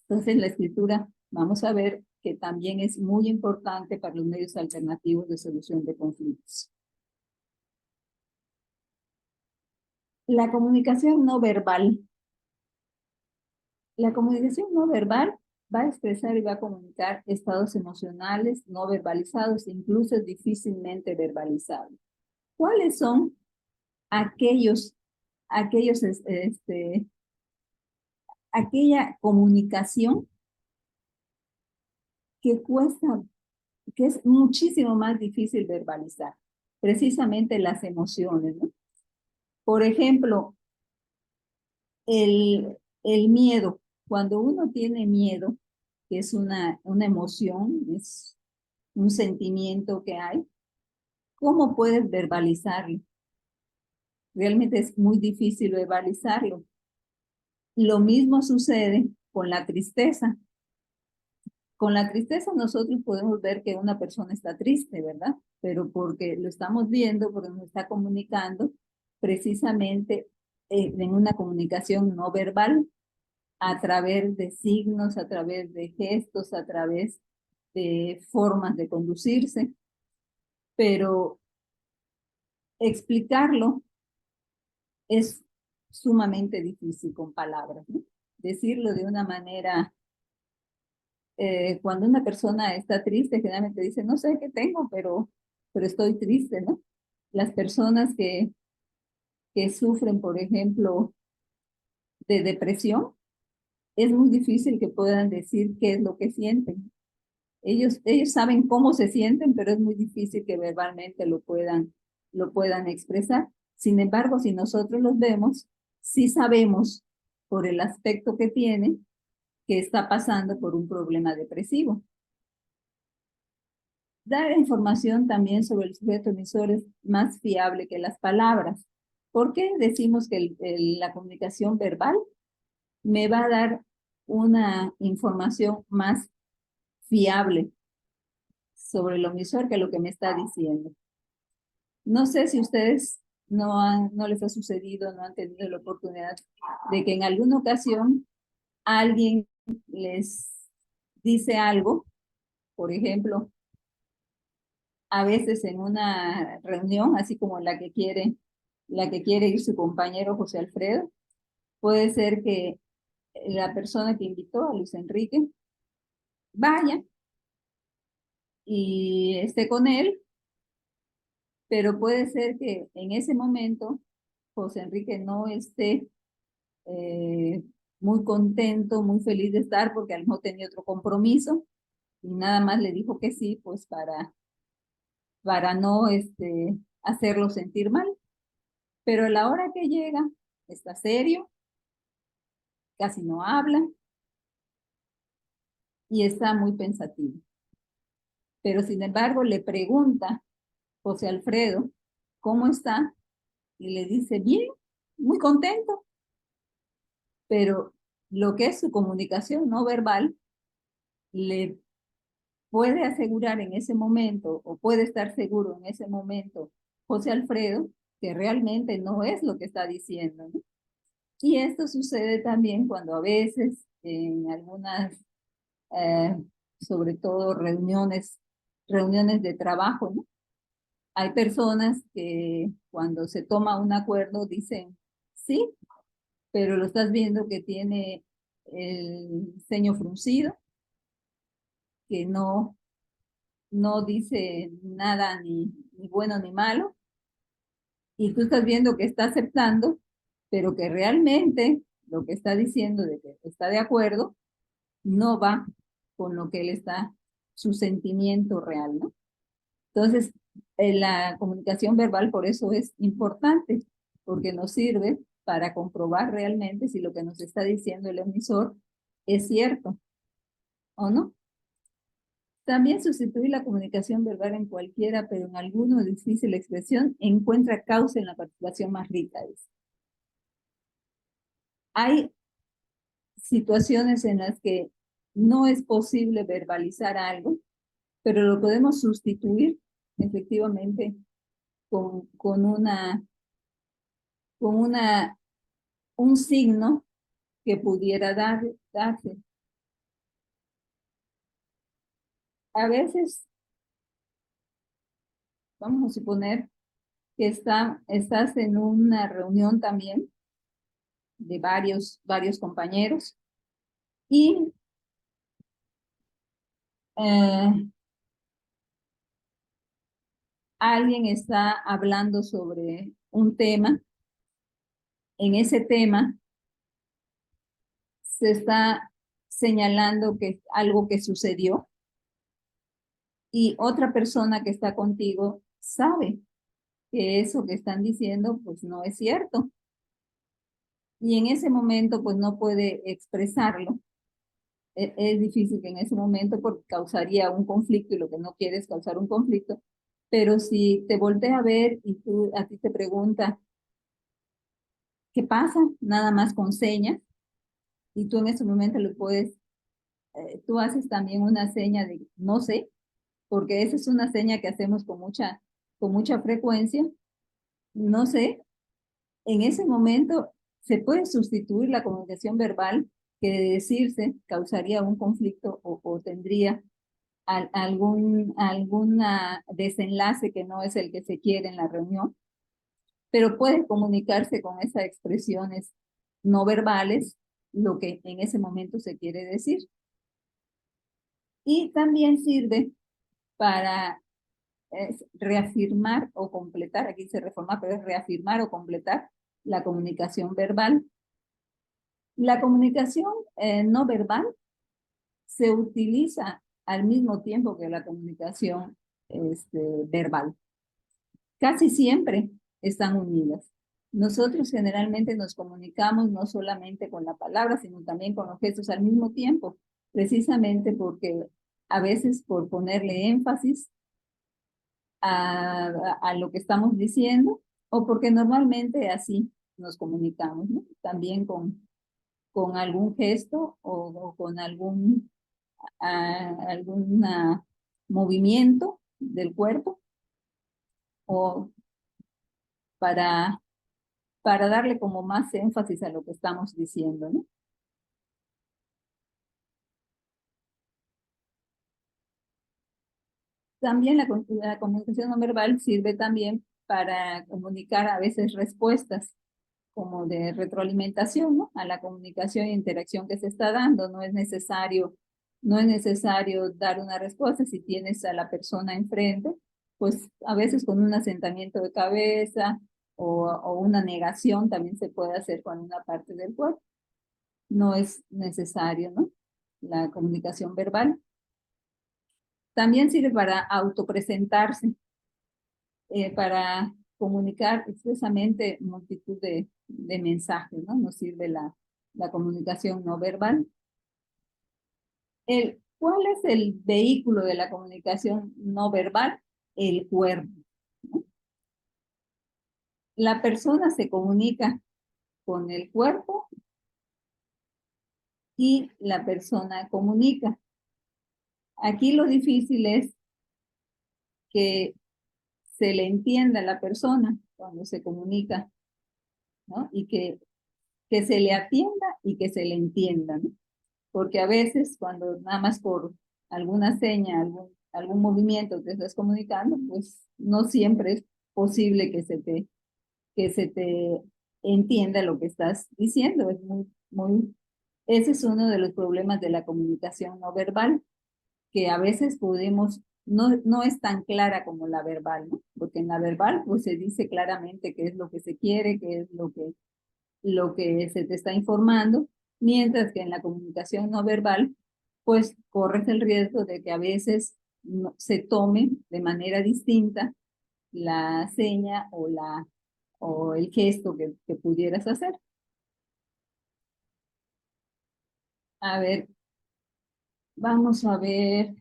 Entonces la escritura, vamos a ver que también es muy importante para los medios alternativos de solución de conflictos. La comunicación no verbal. La comunicación no verbal va a expresar y va a comunicar estados emocionales no verbalizados, incluso difícilmente verbalizables. ¿Cuáles son aquella comunicación que cuesta, que es muchísimo más difícil verbalizar? Precisamente las emociones, ¿no? Por ejemplo, el miedo. Cuando uno tiene miedo, que es una emoción, es un sentimiento que hay, ¿cómo puedes verbalizarlo? Realmente es muy difícil verbalizarlo. Lo mismo sucede con la tristeza. Con la tristeza nosotros podemos ver que una persona está triste, ¿verdad? Pero porque lo estamos viendo, porque nos está comunicando precisamente en una comunicación no verbal, a través de signos, a través de gestos, a través de formas de conducirse, pero explicarlo es sumamente difícil con palabras, ¿no? Decirlo de una manera, cuando una persona está triste, generalmente dice, no sé qué tengo, pero estoy triste, ¿no? Las personas que sufren, por ejemplo, de depresión, es muy difícil que puedan decir qué es lo que sienten. Ellos saben cómo se sienten, pero es muy difícil que verbalmente lo puedan expresar. Sin embargo, si nosotros los vemos, sí sabemos por el aspecto que tienen que está pasando por un problema depresivo. Dar información también sobre el sujeto emisor es más fiable que las palabras. ¿Por qué decimos que la comunicación verbal me va a dar una información más fiable sobre el omisor que lo que me está diciendo? No sé si ustedes no les ha sucedido, no han tenido la oportunidad de que en alguna ocasión alguien les dice algo, por ejemplo, a veces en una reunión, así como la que quiere ir su compañero José Alfredo, puede ser que la persona que invitó a Luis Enrique vaya y esté con él, pero puede ser que en ese momento José Enrique no esté muy contento, muy feliz de estar, porque a lo mejor tenía otro compromiso y nada más le dijo que sí, pues para no hacerlo sentir mal. Pero a la hora que llega, está serio, casi no habla y está muy pensativo. Pero sin embargo le pregunta José Alfredo cómo está y le dice bien, muy contento. Pero lo que es su comunicación no verbal le puede asegurar en ese momento, o puede estar seguro en ese momento José Alfredo, que realmente no es lo que está diciendo, ¿no? Y esto sucede también cuando a veces en algunas, sobre todo reuniones de trabajo, ¿no? Hay personas que cuando se toma un acuerdo dicen sí, pero lo estás viendo que tiene el ceño fruncido, que no dice nada ni bueno ni malo, y tú estás viendo que está aceptando, pero que realmente lo que está diciendo de que está de acuerdo no va con lo que él está, su sentimiento real, ¿no? Entonces, la comunicación verbal por eso es importante, porque nos sirve para comprobar realmente si lo que nos está diciendo el emisor es cierto o no. También sustituir la comunicación verbal en cualquiera, pero en alguno difícil expresión, encuentra causa en la participación más rica. Dice. Hay situaciones en las que no es posible verbalizar algo, pero lo podemos sustituir efectivamente con un signo que pudiera darse. A veces, vamos a suponer que estás en una reunión también de varios compañeros y alguien está hablando sobre un tema. En ese tema se está señalando que algo que sucedió y otra persona que está contigo sabe que eso que están diciendo pues no es cierto. Y en ese momento pues no puede expresarlo. Es difícil que en ese momento porque causaría un conflicto y lo que no quiere es causar un conflicto. Pero si te voltea a ver y a ti te pregunta, ¿qué pasa? Nada más con señas. Y tú en ese momento le puedes, tú haces también una seña de no sé, porque esa es una seña que hacemos con mucha frecuencia. No sé, en ese momento se puede sustituir la comunicación verbal que de decirse causaría un conflicto o tendría alguna desenlace que no es el que se quiere en la reunión, pero puede comunicarse con esas expresiones no verbales lo que en ese momento se quiere decir. Y también sirve para reafirmar o completar, aquí se reforma, pero es reafirmar o completar la comunicación verbal. La comunicación no verbal se utiliza al mismo tiempo que la comunicación verbal. Casi siempre están unidas. Nosotros generalmente nos comunicamos no solamente con la palabra, sino también con los gestos al mismo tiempo, precisamente porque a veces por ponerle énfasis a lo que estamos diciendo, o porque normalmente así nos comunicamos, ¿no? También con algún gesto o con algún movimiento del cuerpo, o para darle como más énfasis a lo que estamos diciendo, ¿no? También la comunicación no verbal sirve también para comunicar a veces respuestas como de retroalimentación, ¿no? A la comunicación e interacción que se está dando. No es necesario dar una respuesta si tienes a la persona enfrente, pues a veces con un asentamiento de cabeza o una negación también se puede hacer con una parte del cuerpo. No es necesario, ¿no? La comunicación verbal. También sirve para autopresentarse, para comunicar expresamente multitud de mensajes, ¿no? Nos sirve la comunicación no verbal. ¿Cuál es el vehículo de la comunicación no verbal? El cuerpo, ¿no? La persona se comunica con el cuerpo y la persona comunica. Aquí lo difícil es que se le entienda a la persona cuando se comunica, ¿no? Y que que se le atienda y que se le entienda, ¿no? Porque a veces cuando nada más por alguna seña, algún movimiento te estás comunicando, pues no siempre es posible que se te entienda lo que estás diciendo. Es ese es uno de los problemas de la comunicación no verbal, que a veces no es tan clara como la verbal, ¿no? Porque en la verbal pues se dice claramente qué es lo que se quiere, qué es lo que se te está informando, mientras que en la comunicación no verbal pues corres el riesgo de que a veces se tome de manera distinta la seña o el gesto que pudieras hacer. A ver, vamos a ver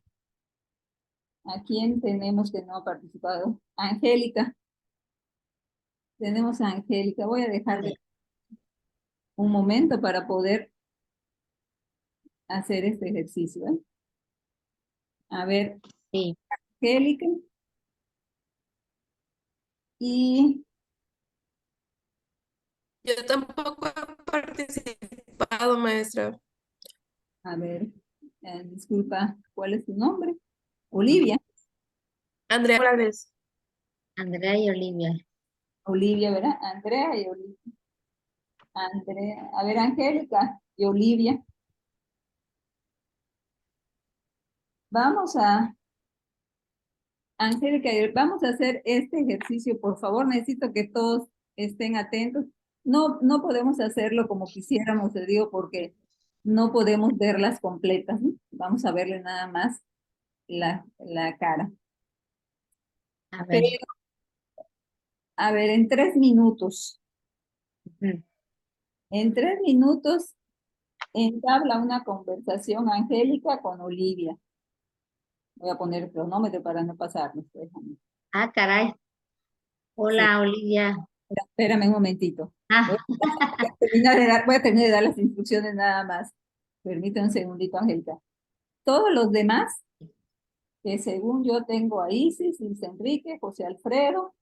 a quién tenemos que no ha participado. Angélica. Tenemos a Angélica. Voy a dejarle un momento para poder hacer este ejercicio, ¿eh? A ver, Sí, Angélica. Y Yo tampoco he participado, maestra. a ver, disculpa, ¿cuál es tu nombre? Olivia. Andrea Morales. Andrea y Olivia. Olivia, ¿verdad? Andrea y Olivia. Andrea, a ver, Angélica y Olivia. Vamos a, Angélica, vamos a hacer este ejercicio, por favor. Necesito que todos estén atentos. No podemos hacerlo como quisiéramos, te digo, porque no podemos verlas completas, ¿no? Vamos a verle nada más la cara. A ver. Pero, a ver, en 3 minutos. Ujú. En 3 minutos entabla una conversación Angélica con Olivia. Voy a poner el cronómetro para no pasarnos. Déjame. Ah, caray. Hola, Olivia. Espérame un momentito. Ah, Voy a terminar de dar las instrucciones nada más. Permítame un segundito, Angélica. Todos los demás, que según yo tengo a Isis, Luis Enrique, José Alfredo,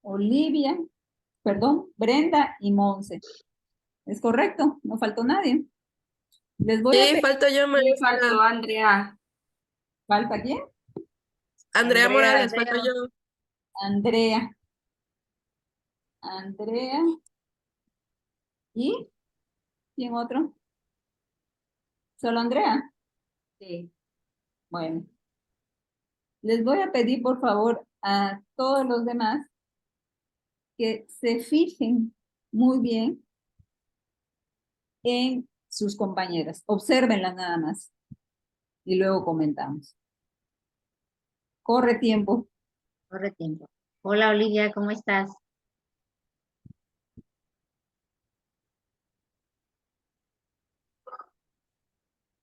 Olivia, perdón, Brenda y Monse. ¿Es correcto? No faltó nadie. Les voy a Sí, pedir. falto yo, Sí, maestra. faltó Andrea. ¿Falta quién? Andrea Morales, falto Andrea. yo. Andrea. Andrea. ¿Y quién otro? ¿Solo Andrea? Sí. Bueno. Les voy a pedir, por favor, a todos los demás que se fijen muy bien en sus compañeras. Obsérvenlas nada más. Y luego comentamos. Corre tiempo. Corre tiempo. Hola, Olivia, ¿cómo estás?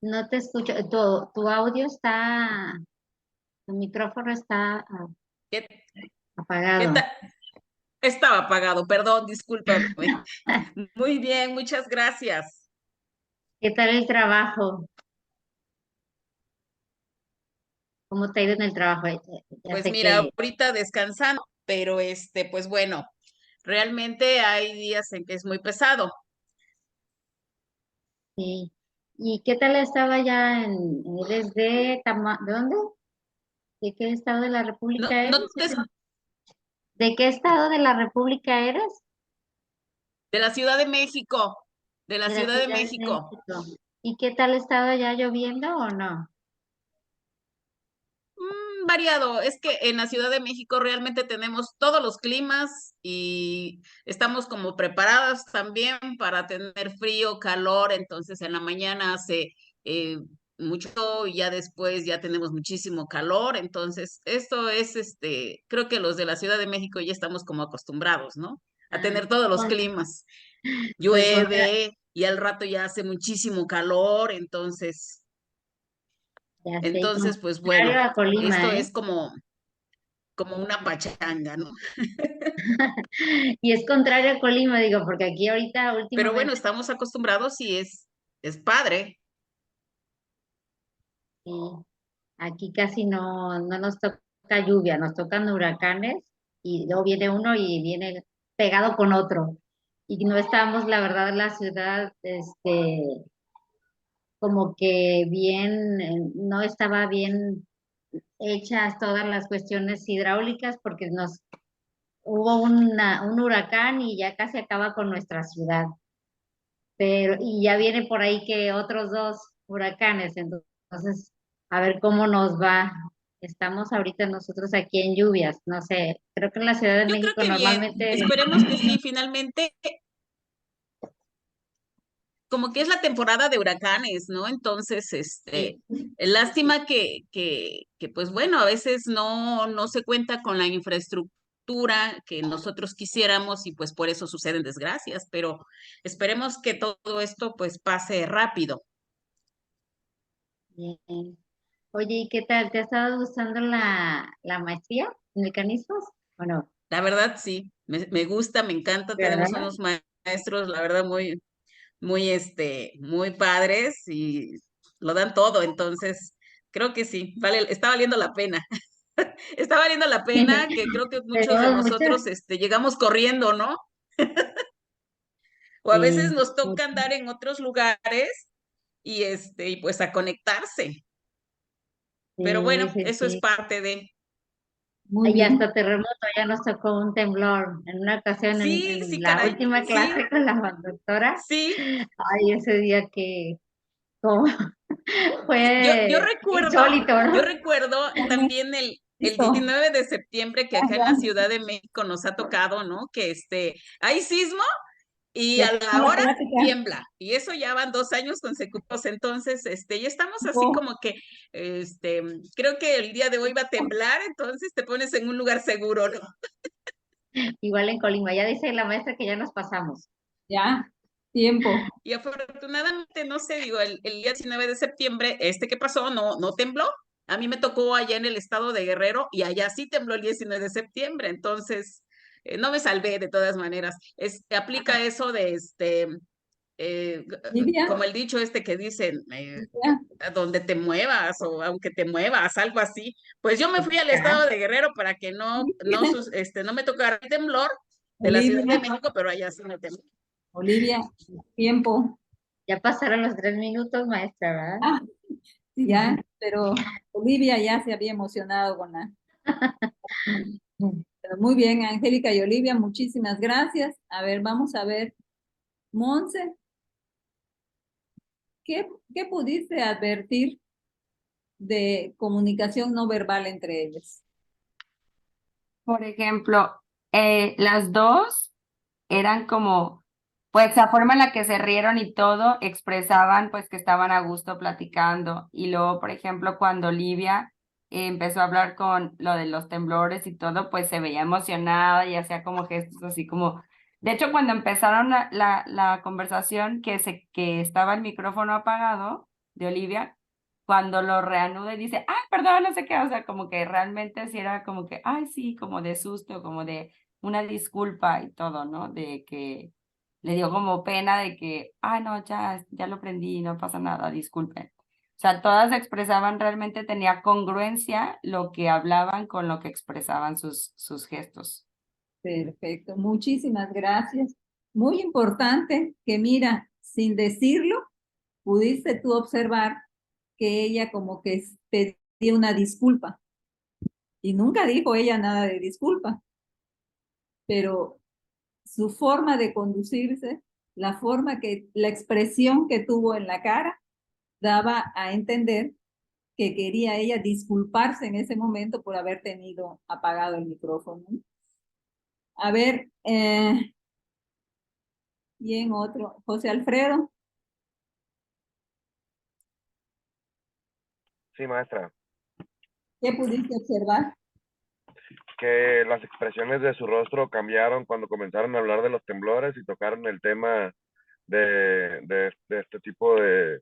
No te escucho. Tu audio está, tu micrófono está ¿Qué, qué apagado. tal? Estaba apagado, perdón, discúlpame. Muy bien, muchas gracias. ¿Qué tal el trabajo? ¿Cómo te ha ido en el trabajo? Ya Pues sé mira, que ahorita descansando, pero pues bueno, realmente hay días en que es muy pesado. sí. ¿Y qué tal estaba ya eres ¿de dónde? ¿De qué estado de la No, República no eres? te, ¿De qué estado de la República eres? de la Ciudad de México, de la De la Ciudad de Ciudad de México. México. ¿Y qué tal ha estado ya lloviendo o no? Variado, es que en la Ciudad de México realmente tenemos todos los climas y estamos como preparadas también para tener frío, calor, entonces en la mañana hace eh, mucho y ya después ya tenemos muchísimo calor, entonces esto es, creo que los de la Ciudad de México ya estamos como acostumbrados, ¿no? A Ah, tener todos los con- climas. pues Llueve y al rato ya hace muchísimo calor, ya sé, entonces pues contrario bueno, a Colima, esto ¿eh? es como una pachanga, ¿no? Y es contrario a Colima, digo, porque aquí ahorita Pero bueno, últimamente, estamos acostumbrados y es padre. sí, aquí casi no nos toca lluvia, nos tocan huracanes y luego viene uno y viene pegado con otro. y no estábamos, la verdad, en la ciudad, como que bien, no estaba bien hechas todas las cuestiones hidráulicas porque hubo un huracán y ya casi acaba con nuestra ciudad. Y ya viene por ahí que otros 2 huracanes, entonces, a ver cómo nos va. Estamos ahorita nosotros aquí en lluvias, no sé, creo que en la Ciudad de Yo creo México que bien, normalmente, esperemos que sí, finalmente, como que es la temporada de huracanes, ¿no? Entonces, lástima que pues bueno, a veces no se cuenta con la infraestructura que nosotros quisiéramos y pues por eso suceden desgracias, pero esperemos que todo esto pues pase rápido. bien. Oye, ¿y qué tal? ¿Te ha estado gustando la maestría en mecanismos o no? La verdad, sí, me gusta, me encanta, ¿Verdad? tenemos unos maestros, la verdad, muy padres y lo dan todo, entonces creo que sí, está valiendo la pena. Está valiendo la pena que creo que muchos de Tenemos muchas, nosotros llegamos corriendo, ¿no? O a veces sí, nos toca muchas. andar en otros lugares y pues a conectarse. Pero Sí, bueno, sí, eso es sí. parte de. Muy Y bien. hasta terremoto, ya nos tocó un temblor en una ocasión Sí, en sí, la caray, última sí, clase con la conductora. sí. Ay, ese día que como Yo fue recuerdo, insólito, yo ¿no? recuerdo también el Listo. 19 de septiembre que acá en Ya, la Ciudad de México nos ha tocado, ¿no? Que hay sismo y ya a la tengo la hora plática. tiembla. Y eso ya van 2 años consecutivos. Entonces, ya estamos así Oh, como que, creo que el día de hoy va a temblar, entonces te pones en un lugar seguro, ¿no? Igual en Colima, ya dice la maestra que ya nos pasamos. ya, tiempo. Y afortunadamente, no sé, digo, el día 19 de septiembre, que pasó, no tembló. A mí me tocó allá en el estado de Guerrero y allá sí tembló el 19 de septiembre. Entonces, no me salvé de todas maneras. Aplica eso de Lidia, como el dicho que dicen, Lidia, a donde te muevas o aunque te muevas, algo así. Pues yo me fui al Ya, estado de Guerrero para que no me tocara el temblor de la Ciudad de Olivia, México, pero allá sí me tembló. Olivia, tiempo. ya pasaron los 3 minutos, maestra, ¿verdad? Ah, sí, ya, pero Olivia ya se había emocionado con la. Pero muy bien, Angélica y Olivia, muchísimas gracias. A ver, vamos a ver. Monse, ¿qué pudiste advertir de comunicación no verbal entre ellas? Por ejemplo, las dos eran como, pues la forma en la que se rieron y todo, expresaban pues que estaban a gusto platicando. Y luego, por ejemplo, cuando Olivia empezó a hablar con lo de los temblores y todo, pues se veía emocionada y hacía como gestos así como... De hecho, cuando empezaron la conversación, que estaba el micrófono apagado de Olivia, cuando lo reanuda y dice, ay, perdón, no sé qué, o sea, como que realmente sí era como que, ay, sí, como de susto, como de una disculpa y todo, ¿no? De que le dio como pena de que, ah, no, ya lo prendí, no pasa nada, disculpen. O sea, todas expresaban realmente, tenía congruencia lo que hablaban con lo que expresaban sus gestos. Perfecto, muchísimas gracias. Muy importante que mira, sin decirlo, pudiste tú observar que ella como que pedía una disculpa y nunca dijo ella nada de disculpa, pero su forma de conducirse, la expresión que tuvo en la cara, daba a entender que quería ella disculparse en ese momento por haber tenido apagado el micrófono. A ver, y en otro, José Alfredo, Sí, maestra. ¿qué pudiste observar? Que las expresiones de su rostro cambiaron cuando comenzaron a hablar de los temblores y tocaron el tema de este tipo de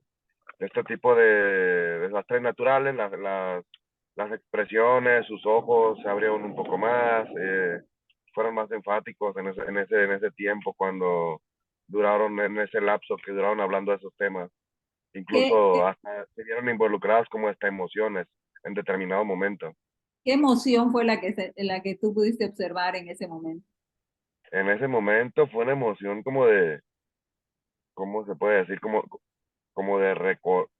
desastres naturales, las expresiones, sus ojos se abrieron un poco más, fueron más enfáticos en ese tiempo cuando duraron, en ese lapso que duraron hablando de esos temas. ¿Qué, Incluso hasta se vieron involucradas como hasta emociones en determinado momento. qué emoción fue la que tú pudiste observar en ese momento? en ese momento fue una emoción como de, ¿cómo se puede decir? Como de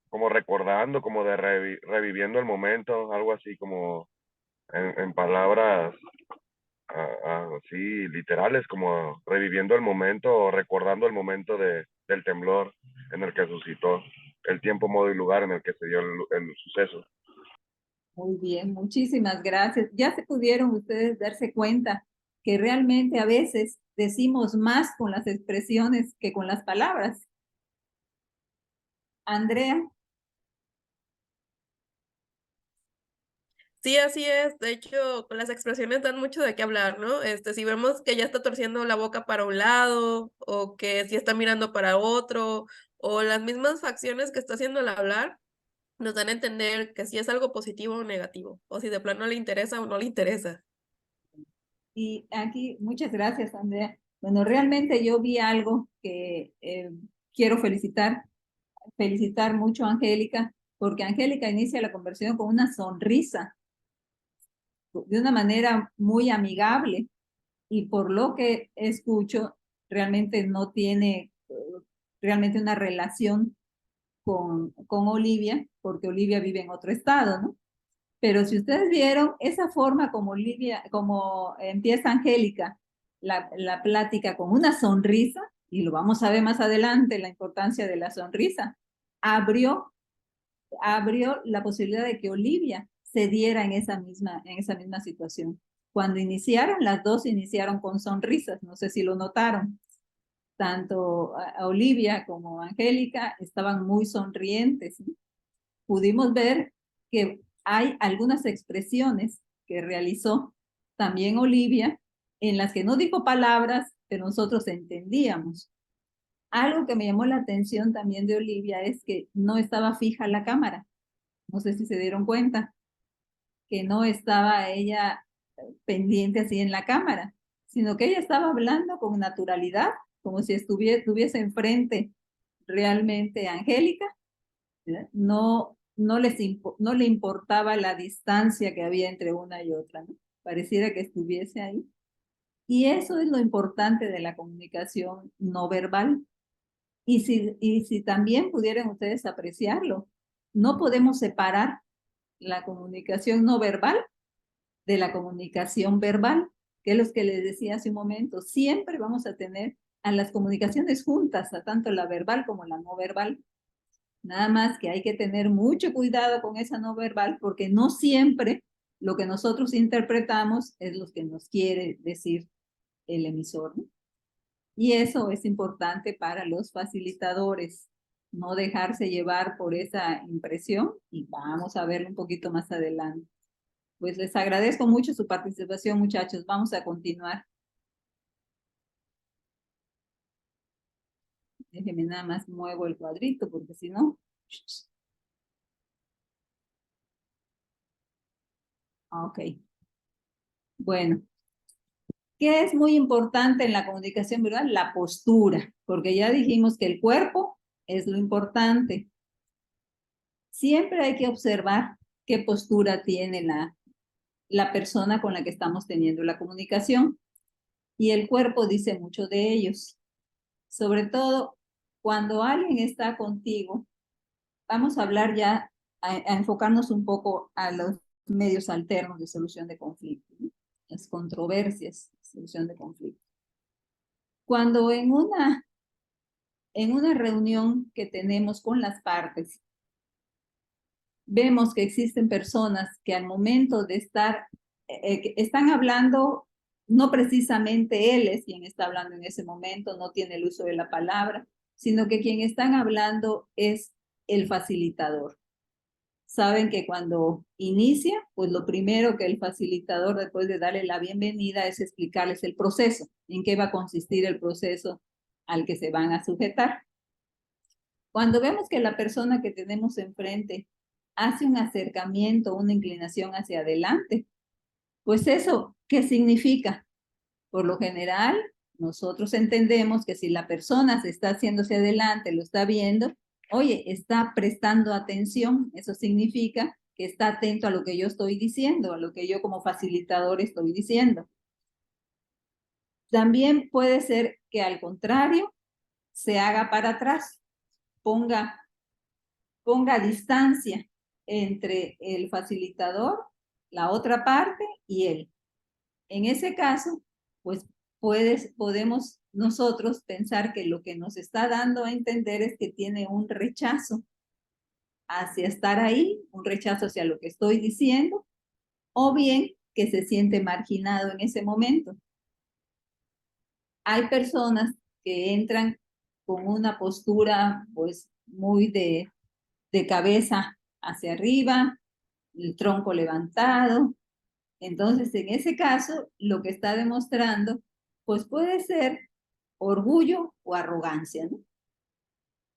como recordando, como de reviviendo el momento, algo así como en palabras así literales, como reviviendo el momento o recordando el momento del temblor en el que suscitó, el tiempo, modo y lugar en el que se dio el suceso. Muy bien, muchísimas gracias. Ya se pudieron ustedes darse cuenta que realmente a veces decimos más con las expresiones que con las palabras. Andrea. Sí, así es. De hecho, las expresiones dan mucho de qué hablar, ¿no? Si vemos que ya está torciendo la boca para un lado, o que sí está mirando para otro, o las mismas facciones que está haciendo al hablar, nos dan a entender que si es algo positivo o negativo, o si de plano le interesa o no le interesa. Y aquí, muchas gracias, Andrea. Bueno, realmente yo vi algo que quiero felicitar mucho a Angélica, porque Angélica inicia la conversación con una sonrisa, de una manera muy amigable, y por lo que escucho, realmente no tiene realmente una relación con Olivia, porque Olivia vive en otro estado, ¿no? Pero si ustedes vieron esa forma como Olivia, como empieza Angélica la plática con una sonrisa, y lo vamos a ver más adelante, la importancia de la sonrisa, abrió la posibilidad de que Olivia se diera en esa misma situación. Cuando iniciaron, las dos iniciaron con sonrisas, no sé si lo notaron. Tanto a Olivia como a Angélica estaban muy sonrientes, ¿sí? Pudimos ver que hay algunas expresiones que realizó también Olivia, en las que no dijo palabras, pero nosotros entendíamos. Algo que me llamó la atención también de Olivia es que no estaba fija la cámara. No sé si se dieron cuenta, que no estaba ella pendiente así en la cámara, sino que ella estaba hablando con naturalidad, como si estuviese enfrente realmente a Angélica. No, no le importaba la distancia que había entre una y otra, ¿no? Pareciera que estuviese ahí. Y eso es lo importante de la comunicación no verbal. Y si también pudieran ustedes apreciarlo, no podemos separar la comunicación no verbal de la comunicación verbal, que es lo que les decía hace un momento. Siempre vamos a tener a las comunicaciones juntas, a tanto la verbal como la no verbal. Nada más que hay que tener mucho cuidado con esa no verbal, porque no siempre lo que nosotros interpretamos es lo que nos quiere decir el emisor, ¿no? Y eso es importante para los facilitadores, no dejarse llevar por esa impresión, y vamos a verlo un poquito más adelante. Pues les agradezco mucho su participación, muchachos. Vamos a continuar. Déjenme nada más muevo el cuadrito, porque si no... Ok. Bueno, ¿qué es muy importante en la comunicación verbal? La postura, porque ya dijimos que el cuerpo es lo importante. Siempre hay que observar qué postura tiene la persona con la que estamos teniendo la comunicación, y el cuerpo dice mucho de ellos. Sobre todo cuando alguien está contigo, vamos a hablar ya, a enfocarnos un poco a los medios alternos de solución de conflictos, ¿no? Las controversias, solución de conflictos. Cuando en una reunión que tenemos con las partes, vemos que existen personas que al momento de estar, que están hablando, no precisamente él es quien está hablando en ese momento, no tiene el uso de la palabra, sino que quien están hablando es el facilitador. Saben que cuando inicia, pues lo primero que el facilitador, después de darle la bienvenida, es explicarles el proceso, en qué va a consistir el proceso al que se van a sujetar. Cuando vemos que la persona que tenemos enfrente hace un acercamiento, una inclinación hacia adelante, pues eso, ¿qué significa? Por lo general, nosotros entendemos que si la persona se está haciendo hacia adelante, lo está viendo, oye, está prestando atención, eso significa que está atento a lo que yo estoy diciendo, a lo que yo como facilitador estoy diciendo. También puede ser que al contrario se haga para atrás, ponga distancia entre el facilitador, la otra parte y él. En ese caso, pues podemos nosotros pensar que lo que nos está dando a entender es que tiene un rechazo hacia estar ahí, un rechazo hacia lo que estoy diciendo, o bien que se siente marginado en ese momento. Hay personas que entran con una postura pues muy de cabeza hacia arriba, el tronco levantado. Entonces, en ese caso, lo que está demostrando, pues puede ser orgullo o arrogancia, ¿no?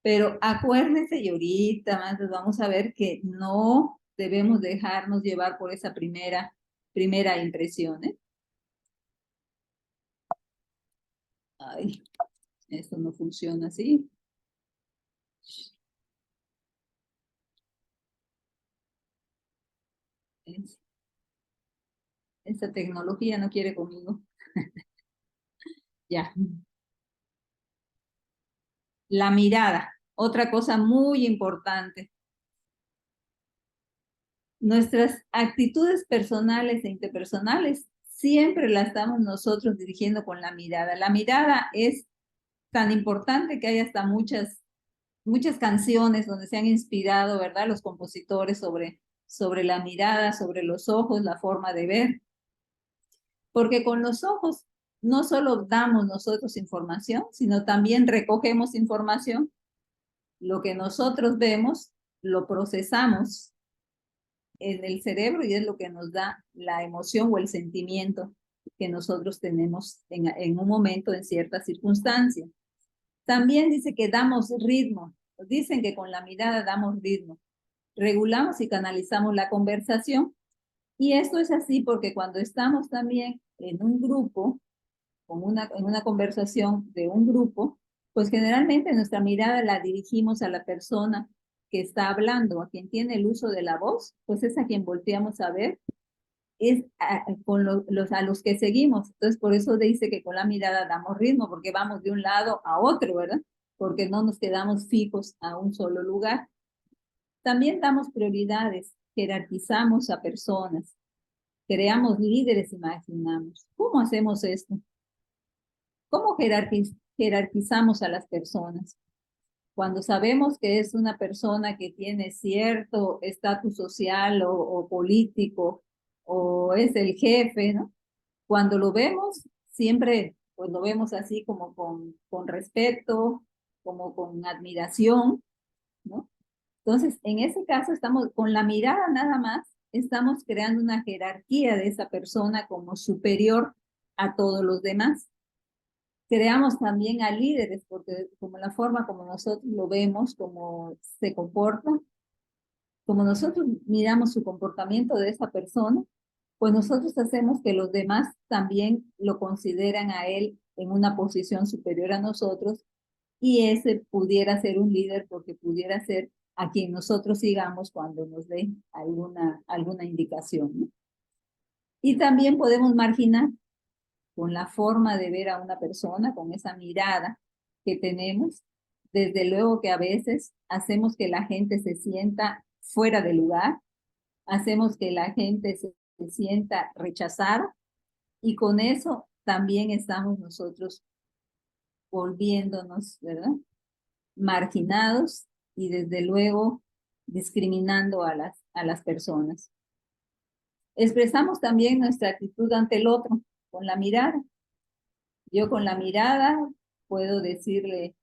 Pero acuérdense, y ahorita más vamos a ver que no debemos dejarnos llevar por esa primera impresión, ¿eh? Ay, esto no funciona así. Esta tecnología no quiere conmigo. Ya. La mirada, otra cosa muy importante. Nuestras actitudes personales e interpersonales siempre las estamos nosotros dirigiendo con la mirada. La mirada es tan importante que hay hasta muchas canciones donde se han inspirado, ¿verdad? Los compositores sobre la mirada, sobre los ojos, la forma de ver. Porque con los ojos no solo damos nosotros información, sino también recogemos información. Lo que nosotros vemos, lo procesamos en el cerebro y es lo que nos da la emoción o el sentimiento que nosotros tenemos en un momento, en cierta circunstancia. También dice que damos ritmo. Dicen que con la mirada damos ritmo. Regulamos y canalizamos la conversación. Y esto es así porque cuando estamos también en un grupo, en una conversación de un grupo, pues generalmente nuestra mirada la dirigimos a la persona que está hablando, a quien tiene el uso de la voz, pues es a quien volteamos a ver, es a los que seguimos. Entonces, por eso dice que con la mirada damos ritmo, porque vamos de un lado a otro, ¿verdad? Porque no nos quedamos fijos a un solo lugar. También damos prioridades, jerarquizamos a personas, creamos líderes, imaginamos. ¿Cómo hacemos esto? ¿Cómo jerarquizamos a las personas? Cuando sabemos que es una persona que tiene cierto estatus social o político, o es el jefe, ¿no? Cuando lo vemos, siempre pues lo vemos así como con respeto, como con admiración, ¿no? Entonces, en ese caso estamos, con la mirada nada más, estamos creando una jerarquía de esa persona como superior a todos los demás. Creamos también a líderes, porque como la forma como nosotros lo vemos, como se comporta, como nosotros miramos su comportamiento de esa persona, pues nosotros hacemos que los demás también lo consideran a él en una posición superior a nosotros, y ese pudiera ser un líder porque pudiera ser a quien nosotros sigamos cuando nos dé alguna indicación, ¿no? Y también podemos marginar con la forma de ver a una persona, con esa mirada que tenemos. Desde luego que a veces hacemos que la gente se sienta fuera de lugar, hacemos que la gente se sienta rechazada, y con eso también estamos nosotros volviéndonos, ¿verdad?, marginados y desde luego discriminando a las personas. Expresamos también nuestra actitud ante el otro con la mirada. Yo con la mirada puedo decirle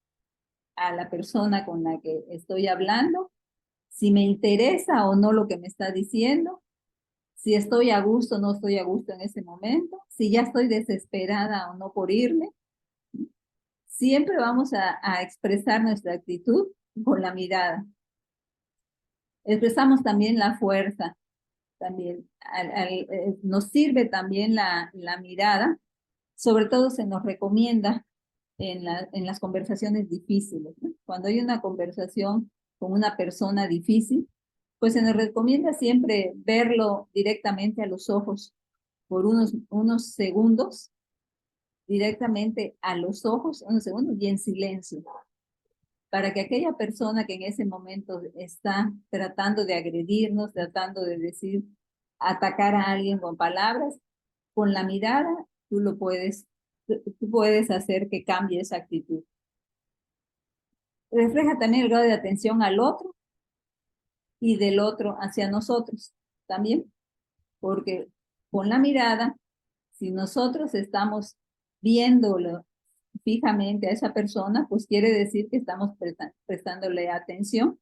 a la persona con la que estoy hablando si me interesa o no lo que me está diciendo, si estoy a gusto o no estoy a gusto en ese momento, si ya estoy desesperada o no por irme. Siempre vamos a expresar nuestra actitud con la mirada. Expresamos también la fuerza. También nos sirve también la mirada. Sobre todo se nos recomienda en las conversaciones difíciles, ¿no? Cuando hay una conversación con una persona difícil, pues se nos recomienda siempre verlo directamente a los ojos por unos segundos directamente a los ojos, unos segundos, y en silencio, para que aquella persona que en ese momento está tratando de agredirnos, tratando de decir, atacar a alguien con palabras, con la mirada, tú puedes hacer que cambie esa actitud. Refleja también el grado de atención al otro y del otro hacia nosotros también, porque con la mirada, si nosotros estamos viéndolo fijamente a esa persona, pues quiere decir que estamos prestándole atención.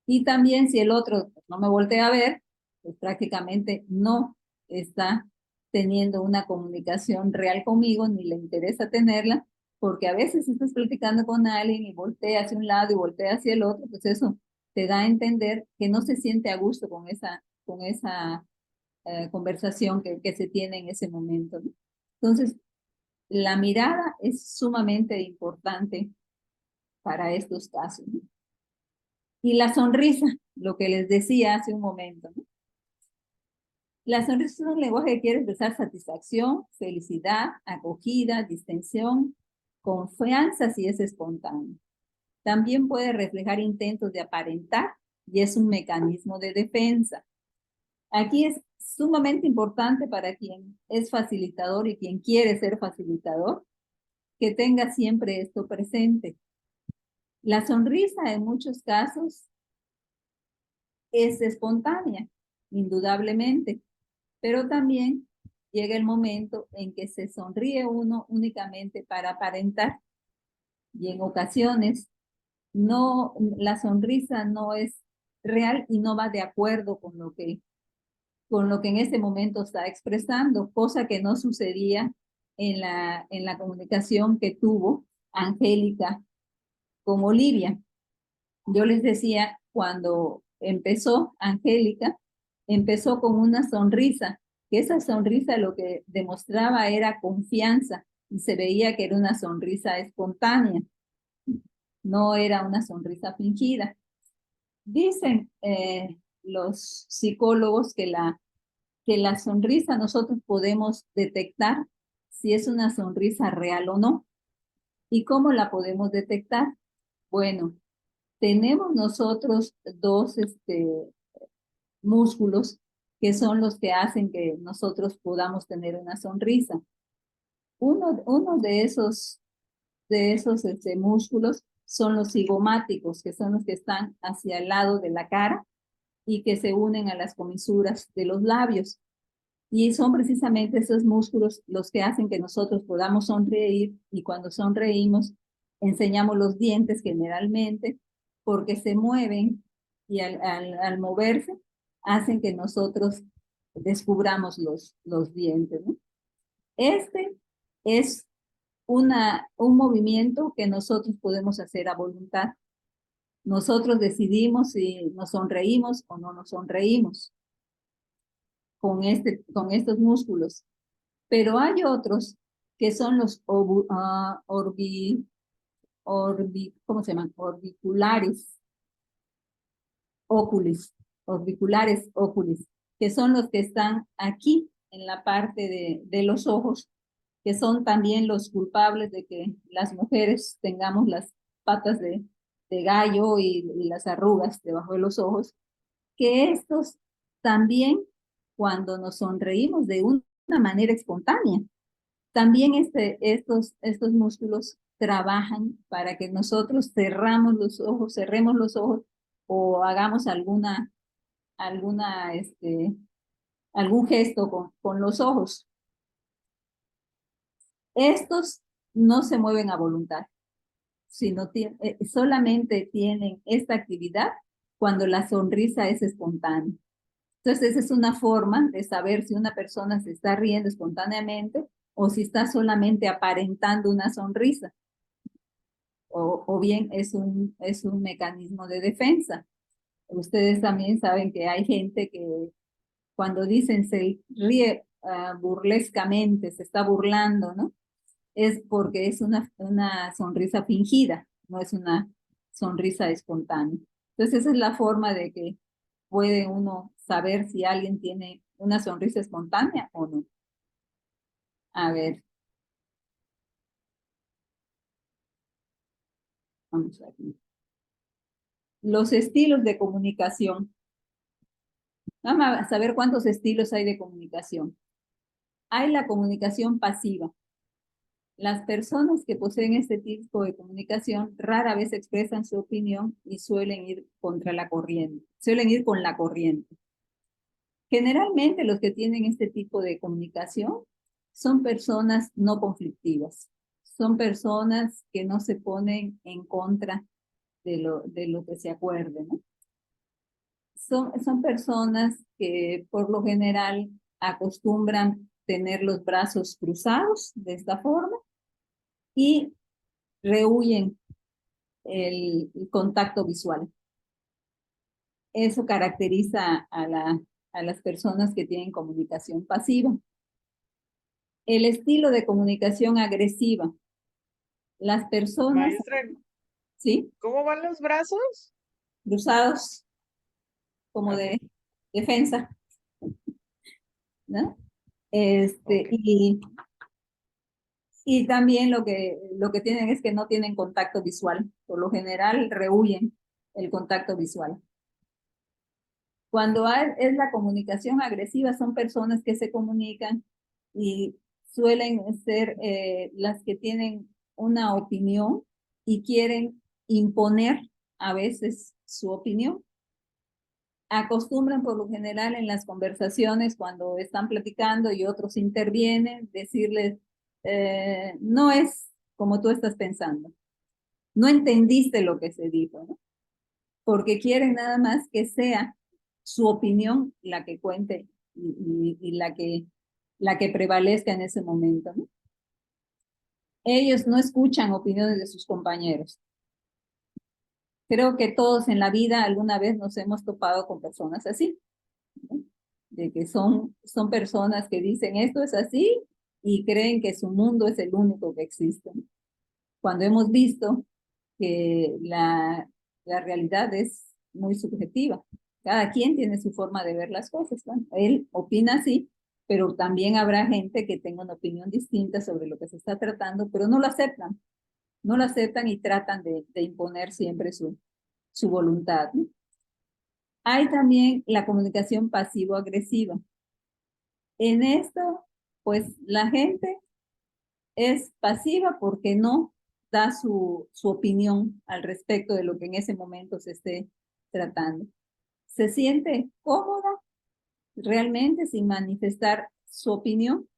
Y también si el otro no me voltea a ver, pues prácticamente no está teniendo una comunicación real conmigo, ni le interesa tenerla, porque a veces estás platicando con alguien y voltea hacia un lado y voltea hacia el otro, pues eso te da a entender que no se siente a gusto con esa conversación que se tiene en ese momento, ¿no? Entonces, la mirada es sumamente importante para estos casos, ¿no? Y la sonrisa, lo que les decía hace un momento, ¿no? La sonrisa es un lenguaje que quiere expresar satisfacción, felicidad, acogida, distensión, confianza si es espontáneo. También puede reflejar intentos de aparentar y es un mecanismo de defensa. Aquí es sumamente importante para quien es facilitador y quien quiere ser facilitador, que tenga siempre esto presente. La sonrisa en muchos casos es espontánea, indudablemente, pero también llega el momento en que se sonríe uno únicamente para aparentar y en ocasiones no, la sonrisa no es real y no va de acuerdo con lo que en ese momento está expresando, cosa que no sucedía en la comunicación que tuvo Angélica con Olivia. Yo les decía, cuando empezó Angélica, empezó con una sonrisa, que esa sonrisa lo que demostraba era confianza y se veía que era una sonrisa espontánea, no era una sonrisa fingida. Dicen los psicólogos que la sonrisa nosotros podemos detectar si es una sonrisa real o no. ¿Y cómo la podemos detectar? Bueno, tenemos nosotros dos músculos que son los que hacen que nosotros podamos tener una sonrisa. Uno de esos músculos son los cigomáticos, que son los que están hacia el lado de la cara y que se unen a las comisuras de los labios. Y son precisamente esos músculos los que hacen que nosotros podamos sonreír, y cuando sonreímos enseñamos los dientes generalmente porque se mueven y al moverse hacen que nosotros descubramos los dientes, ¿no? Este es un movimiento que nosotros podemos hacer a voluntad. Nosotros decidimos si nos sonreímos o no nos sonreímos con estos músculos. Pero hay otros que son los ¿cómo se llaman? Orbiculares oculis, que son los que están aquí en la parte de los ojos, que son también los culpables de que las mujeres tengamos las patas de gallo y las arrugas debajo de los ojos, que estos también, cuando nos sonreímos de una manera espontánea, también estos músculos trabajan para que nosotros cerremos los ojos o hagamos algún gesto con los ojos. Estos no se mueven a voluntad, sino solamente tienen esta actividad cuando la sonrisa es espontánea. Entonces, esa es una forma de saber si una persona se está riendo espontáneamente o si está solamente aparentando una sonrisa. O bien es un mecanismo de defensa. Ustedes también saben que hay gente que cuando dicen se ríe burlescamente, se está burlando, ¿no? Es porque es una sonrisa fingida, no es una sonrisa espontánea. Entonces, esa es la forma de que puede uno saber si alguien tiene una sonrisa espontánea o no. A ver. Vamos aquí. Los estilos de comunicación. Vamos a saber cuántos estilos hay de comunicación. Hay la comunicación pasiva. Las personas que poseen este tipo de comunicación rara vez expresan su opinión y suelen ir contra la corriente, suelen ir con la corriente. Generalmente los que tienen este tipo de comunicación son personas no conflictivas, son personas que no se ponen en contra de lo que se acuerde, ¿no? Son personas que por lo general acostumbran tener los brazos cruzados de esta forma y rehuyen el contacto visual. Eso caracteriza a las personas que tienen comunicación pasiva. El estilo de comunicación agresiva. Las personas, Maestra, ¿sí? ¿cómo van los brazos? Cruzados, como Ok. de defensa, ¿no? Ok. Y también lo que tienen es que no tienen contacto visual. Por lo general rehuyen el contacto visual. Cuando es la comunicación agresiva, son personas que se comunican y suelen ser las que tienen una opinión y quieren imponer a veces su opinión. Acostumbran por lo general en las conversaciones cuando están platicando y otros intervienen, decirles, no es como tú estás pensando, no entendiste lo que se dijo, ¿no? Porque quieren nada más que sea su opinión la que cuente y la que prevalezca en ese momento, ¿no? Ellos no escuchan opiniones de sus compañeros. Creo que todos en la vida alguna vez nos hemos topado con personas así, ¿no? De que son personas que dicen esto es así y creen que su mundo es el único que existe, ¿no? Cuando hemos visto que la realidad es muy subjetiva. Cada quien tiene su forma de ver las cosas, ¿no? Él opina así, pero también habrá gente que tenga una opinión distinta sobre lo que se está tratando, pero no lo aceptan. No lo aceptan y tratan de imponer siempre su voluntad, ¿no? Hay también la comunicación pasivo-agresiva. En esto, pues la gente es pasiva porque no da su opinión al respecto de lo que en ese momento se esté tratando. Se siente cómoda realmente sin manifestar su opinión,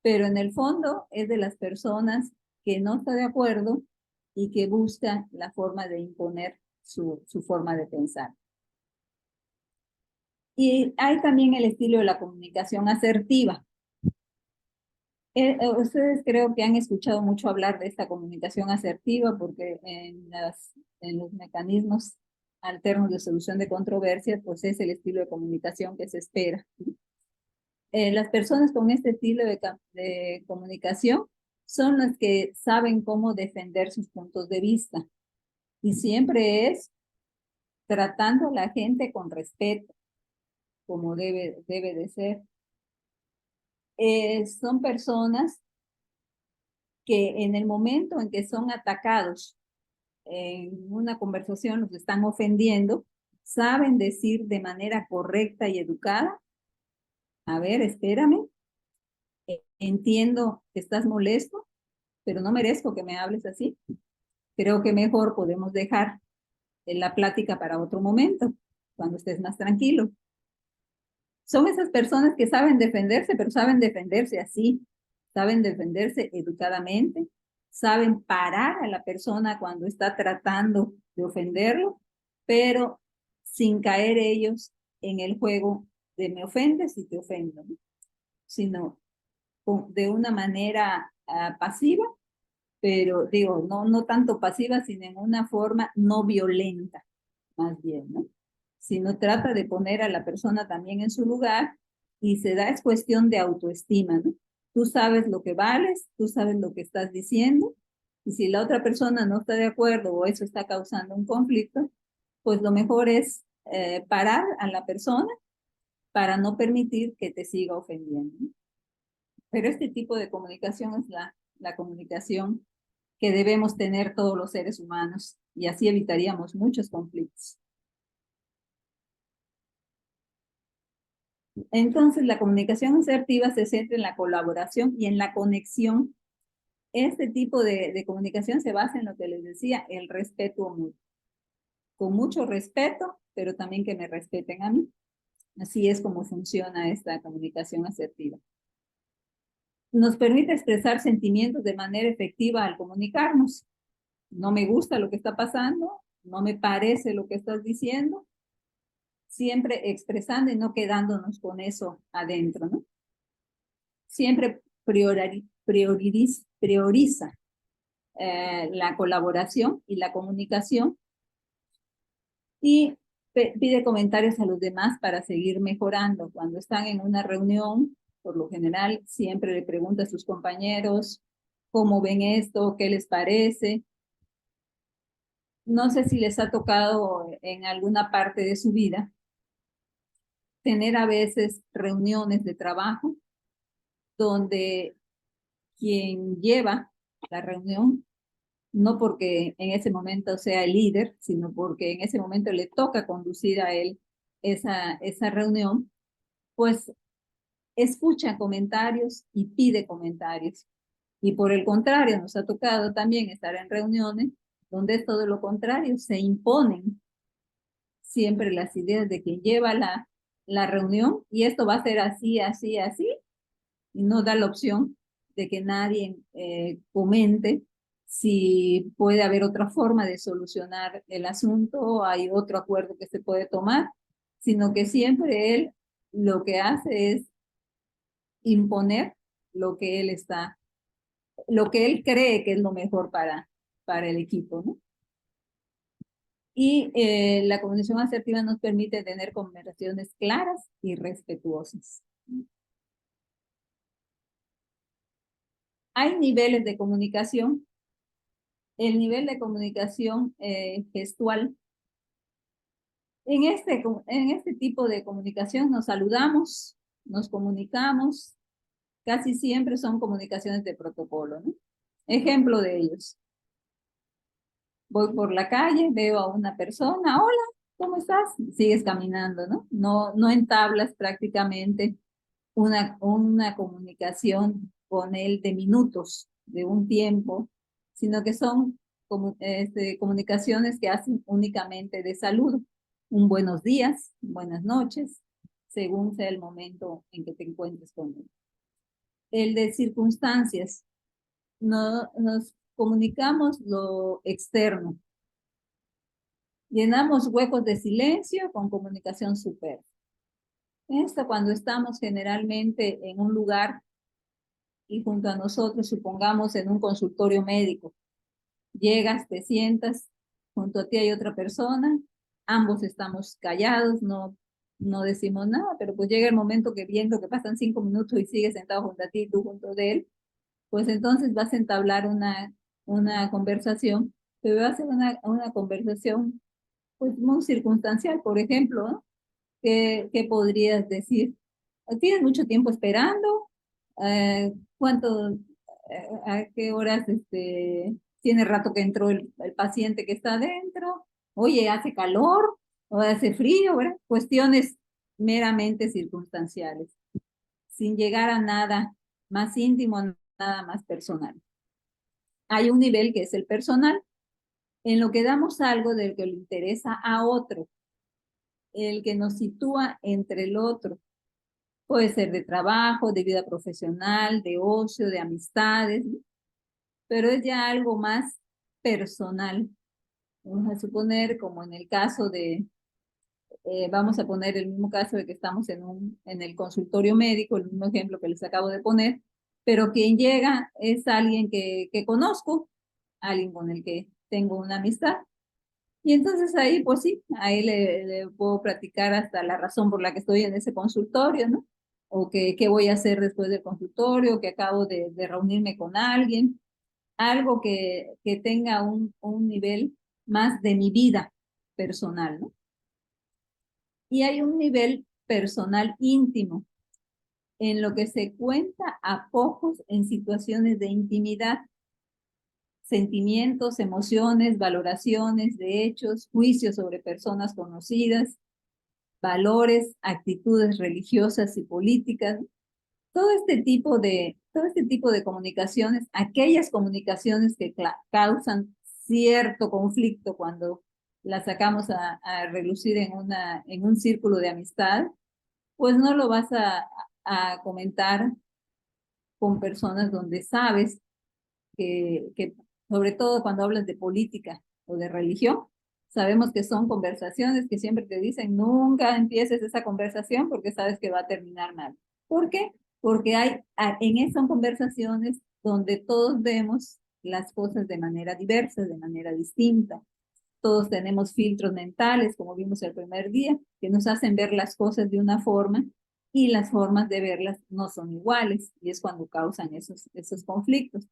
pero en el fondo es de las personas que no está de acuerdo y que busca la forma de imponer su forma de pensar. Y hay también el estilo de la comunicación asertiva. Ustedes creo que han escuchado mucho hablar de esta comunicación asertiva porque en los mecanismos alternos de solución de controversias, pues es el estilo de comunicación que se espera. Las personas con este estilo de comunicación son las que saben cómo defender sus puntos de vista y siempre es tratando a la gente con respeto, como debe de ser. Son personas que en el momento en que son atacados en una conversación, los están ofendiendo, saben decir de manera correcta y educada, a ver, espérame, entiendo que estás molesto, pero no merezco que me hables así. Creo que mejor podemos dejar la plática para otro momento, cuando estés más tranquilo. Son esas personas que saben defenderse, pero saben defenderse así, saben defenderse educadamente, saben parar a la persona cuando está tratando de ofenderlo, pero sin caer ellos en el juego de me ofendes y te ofendo, ¿no? Sino de una manera pasiva, pero digo, no tanto pasiva, sino en una forma no violenta, más bien, ¿no? Sino trata de poner a la persona también en su lugar y se da, es cuestión de autoestima, ¿no? Tú sabes lo que vales, tú sabes lo que estás diciendo, y si la otra persona no está de acuerdo o eso está causando un conflicto, pues lo mejor es parar a la persona para no permitir que te siga ofendiendo, ¿no? Pero este tipo de comunicación es la comunicación que debemos tener todos los seres humanos, y así evitaríamos muchos conflictos. Entonces, la comunicación asertiva se centra en la colaboración y en la conexión. Este tipo de comunicación se basa en lo que les decía, el respeto mutuo. Con mucho respeto, pero también que me respeten a mí. Así es como funciona esta comunicación asertiva. Nos permite expresar sentimientos de manera efectiva al comunicarnos. No me gusta lo que está pasando, no me parece lo que estás diciendo, siempre expresando y no quedándonos con eso adentro, ¿no? Siempre prioriza la colaboración y la comunicación y pide comentarios a los demás para seguir mejorando. Cuando están en una reunión, por lo general, siempre le pregunta a sus compañeros cómo ven esto, qué les parece. No sé si les ha tocado en alguna parte de su vida tener a veces reuniones de trabajo donde quien lleva la reunión, no porque en ese momento sea el líder, sino porque en ese momento le toca conducir a él esa reunión, pues escucha comentarios y pide comentarios. Y por el contrario, nos ha tocado también estar en reuniones donde es todo lo contrario, se imponen siempre las ideas de quien lleva la reunión y esto va a ser así, así, así, y no da la opción de que nadie comente si puede haber otra forma de solucionar el asunto, hay otro acuerdo que se puede tomar, sino que siempre él lo que hace es imponer lo que él lo que él cree que es lo mejor para el equipo, ¿no? Y la comunicación asertiva nos permite tener conversaciones claras y respetuosas. Hay niveles de comunicación. El nivel de comunicación gestual. En este tipo de comunicación nos saludamos, nos comunicamos, casi siempre son comunicaciones de protocolo, ¿no? Ejemplo de ellos. Voy por la calle, veo a una persona, hola, ¿cómo estás? Sigues caminando, ¿no? No entablas prácticamente una comunicación con él de minutos, de un tiempo, sino que son comunicaciones que hacen únicamente de saludo. Un buenos días, buenas noches, según sea el momento en que te encuentres con él. El de circunstancias, no, nos comunicamos lo externo. Llenamos huecos de silencio con comunicación superior. Esto cuando estamos generalmente en un lugar y junto a nosotros, supongamos en un consultorio médico, llegas, te sientas, junto a ti hay otra persona, ambos estamos callados, no decimos nada, pero pues llega el momento que viendo que pasan 5 minutos y sigues sentado junto a ti y tú junto de él, pues entonces vas a entablar una conversación, pero va a ser una conversación pues muy circunstancial, por ejemplo, ¿no? ¿Qué podrías decir? ¿Tienes mucho tiempo esperando? ¿A qué horas tiene rato que entró el paciente que está adentro? Oye, ¿hace calor o hace frío? ¿Verdad? Cuestiones meramente circunstanciales, sin llegar a nada más íntimo, nada más personal. Hay un nivel que es el personal, en lo que damos algo del que le interesa a otro, el que nos sitúa entre el otro. Puede ser de trabajo, de vida profesional, de ocio, de amistades, ¿no? Pero es ya algo más personal. Vamos a suponer, como en el caso vamos a poner el mismo caso de que estamos en el consultorio médico, el mismo ejemplo que les acabo de poner, pero quien llega es alguien que conozco, alguien con el que tengo una amistad. Y entonces ahí, pues sí, ahí le puedo platicar hasta la razón por la que estoy en ese consultorio, ¿no? O qué voy a hacer después del consultorio, que acabo de reunirme con alguien, algo que tenga un nivel más de mi vida personal, ¿no? Y hay un nivel personal íntimo, en lo que se cuenta a pocos en situaciones de intimidad. sentimientos, emociones, valoraciones de hechos, juicios sobre personas conocidas, valores, actitudes religiosas y políticas, todo este tipo de comunicaciones, aquellas comunicaciones que causan cierto conflicto cuando las sacamos a relucir en un círculo de amistad, pues no lo vas a comentar con personas donde sabes que sobre todo cuando hablas de política o de religión, sabemos que son conversaciones que siempre te dicen, nunca empieces esa conversación porque sabes que va a terminar mal. ¿Por qué? Porque en esas conversaciones donde todos vemos las cosas de manera diversa, de manera distinta. Todos tenemos filtros mentales, como vimos el primer día, que nos hacen ver las cosas de una forma y las formas de verlas no son iguales y es cuando causan esos conflictos.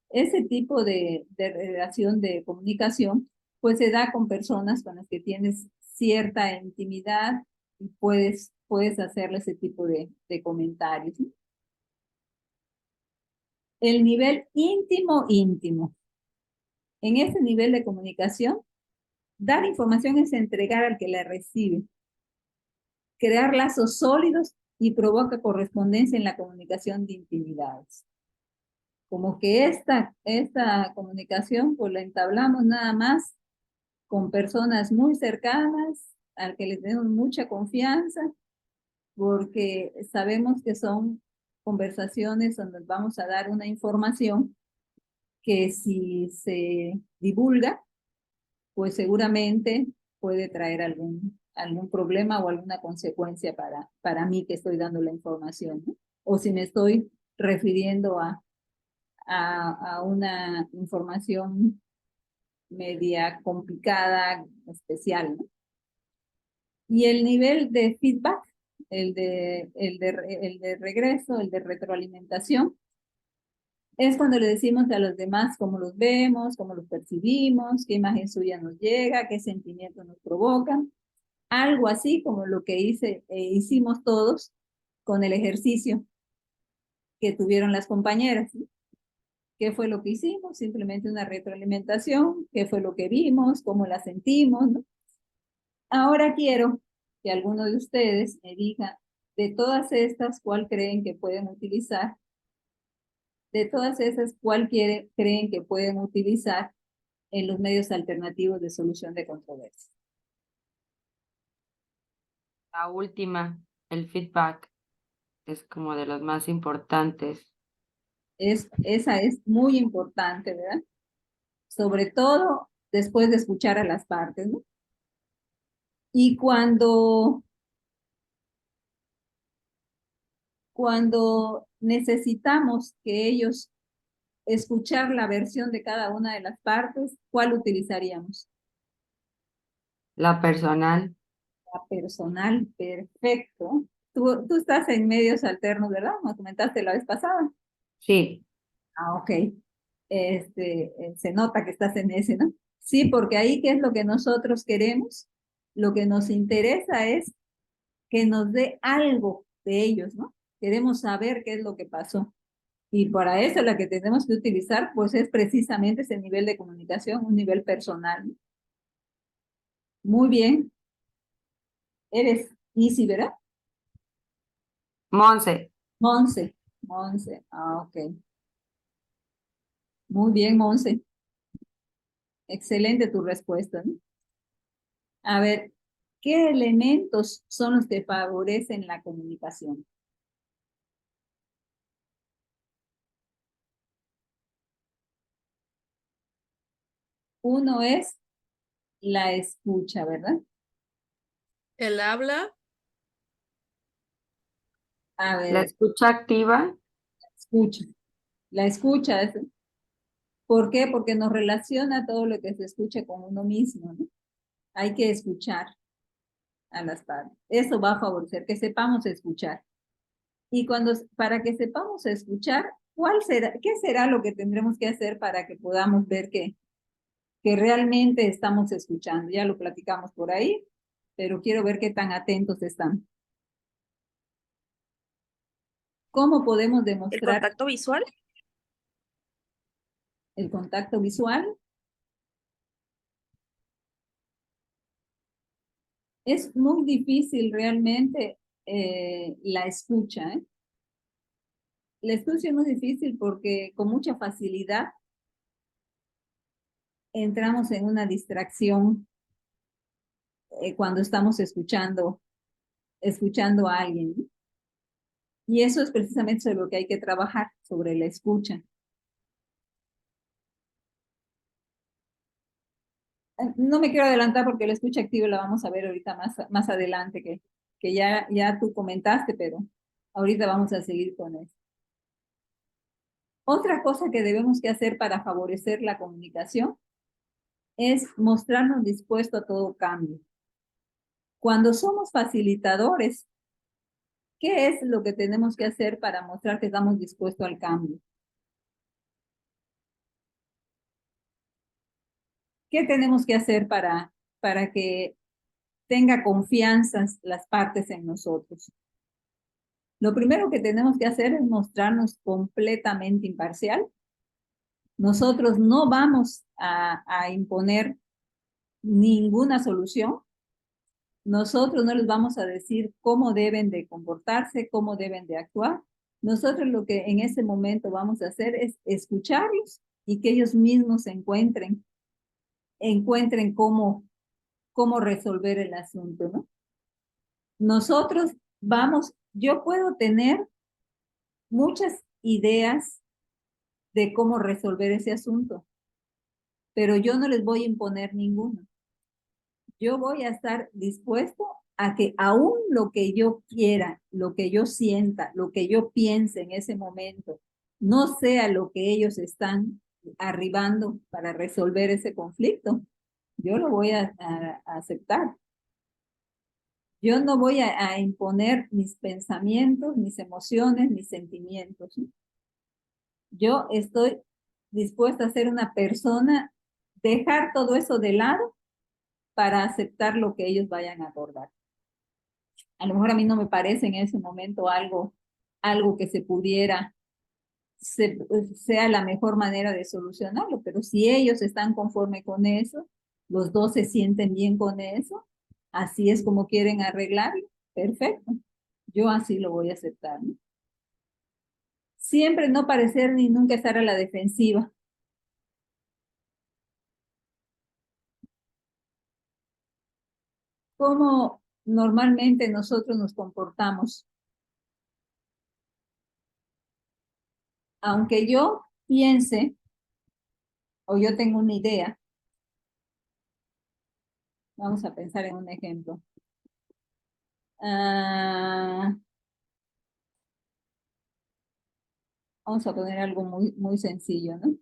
Ese tipo de relación de comunicación pues se da con personas con las que tienes cierta intimidad y puedes hacerle ese tipo de comentarios, ¿no? El nivel íntimo. En ese nivel de comunicación, dar información es entregar al que la recibe, crear lazos sólidos y provoca correspondencia en la comunicación de intimidades. Como que esta comunicación pues la entablamos nada más con personas muy cercanas, al que les tenemos mucha confianza, porque sabemos que son conversaciones donde vamos a dar una información que si se divulga, pues seguramente puede traer algún problema o alguna consecuencia para mí que estoy dando la información, ¿no? O si me estoy refiriendo a una información media complicada, especial, ¿no? Y el nivel de feedback, el de regreso, el de retroalimentación, es cuando le decimos a los demás cómo los vemos, cómo los percibimos, qué imagen suya nos llega, qué sentimientos nos provocan. Algo así como lo que hicimos todos con el ejercicio que tuvieron las compañeras, ¿sí? ¿Qué fue lo que hicimos? Simplemente una retroalimentación, qué fue lo que vimos, cómo la sentimos, ¿no? Ahora quiero que alguno de ustedes me diga de todas estas, ¿cuál creen que pueden utilizar? De todas esas, ¿cuál creen que pueden utilizar en los medios alternativos de solución de controversias? La última, el feedback, es como de los más importantes. Esa es muy importante, ¿verdad? Sobre todo después de escuchar a las partes, ¿no? Y cuando necesitamos que ellos escuchar la versión de cada una de las partes, ¿cuál utilizaríamos? La personal. La personal, perfecto. Tú estás en medios alternos, ¿verdad? Me comentaste la vez pasada. Sí. Ah, ok. Se nota que estás en ese, ¿no? Sí, porque ahí, ¿qué es lo que nosotros queremos? Lo que nos interesa es que nos dé algo de ellos, ¿no? Queremos saber qué es lo que pasó. Y para eso la que tenemos que utilizar, pues es precisamente ese nivel de comunicación, un nivel personal, ¿no? Muy bien. Eres Isi, ¿verdad? Monse. Monse. Ah, ok. Muy bien, Monse. Excelente tu respuesta, ¿no? A ver, ¿qué elementos son los que favorecen la comunicación? Uno es la escucha, ¿verdad? El habla, A La ver, escucha activa. escucha. La escucha, ¿por qué? Porque nos relaciona todo lo que se escucha con uno mismo, ¿no? Hay que escuchar a las partes. Eso va a favorecer que sepamos escuchar. Y para que sepamos escuchar, ¿qué será lo que tendremos que hacer para que podamos ver que realmente estamos escuchando? Ya lo platicamos por ahí, pero quiero ver qué tan atentos están. ¿Cómo podemos ¿El demostrar? contacto visual? el contacto visual. Es muy difícil realmente la escucha, ¿eh? La escucha es muy difícil porque con mucha facilidad entramos en una distracción cuando estamos escuchando a alguien, ¿no? Y eso es precisamente sobre lo que hay que trabajar, sobre la escucha. No me quiero adelantar porque la escucha activa la vamos a ver ahorita más adelante, que ya tú comentaste, pero ahorita vamos a seguir con eso. Otra cosa que debemos que hacer para favorecer la comunicación es mostrarnos dispuestos a todo cambio. Cuando somos facilitadores, ¿qué es lo que tenemos que hacer para mostrar que estamos dispuestos al cambio? ¿Qué tenemos que hacer para que tenga confianza las partes en nosotros? Lo primero que tenemos que hacer es mostrarnos completamente imparcial. Nosotros no vamos a imponer ninguna solución. Nosotros no les vamos a decir cómo deben de comportarse, cómo deben de actuar. Nosotros lo que en ese momento vamos a hacer es escucharlos y que ellos mismos encuentren cómo resolver el asunto, ¿no? Nosotros yo puedo tener muchas ideas de cómo resolver ese asunto, pero yo no les voy a imponer ninguno. Yo voy a estar dispuesto a que aún lo que yo quiera, lo que yo sienta, lo que yo piense en ese momento, no sea lo que ellos están arribando para resolver ese conflicto, yo lo voy a aceptar. Yo no voy a imponer mis pensamientos, mis emociones, mis sentimientos, ¿sí? Yo estoy dispuesta a ser una persona, dejar todo eso de lado para aceptar lo que ellos vayan a acordar. A lo mejor a mí no me parece en ese momento algo que sea la mejor manera de solucionarlo, pero si ellos están conforme con eso, los dos se sienten bien con eso, así es como quieren arreglarlo, perfecto. Yo así lo voy a aceptar, ¿no? Siempre no parecer ni nunca estar a la defensiva. ¿Cómo normalmente nosotros nos comportamos? Aunque yo piense o yo tengo una idea, vamos a pensar en un ejemplo. Vamos a poner algo muy sencillo, ¿no?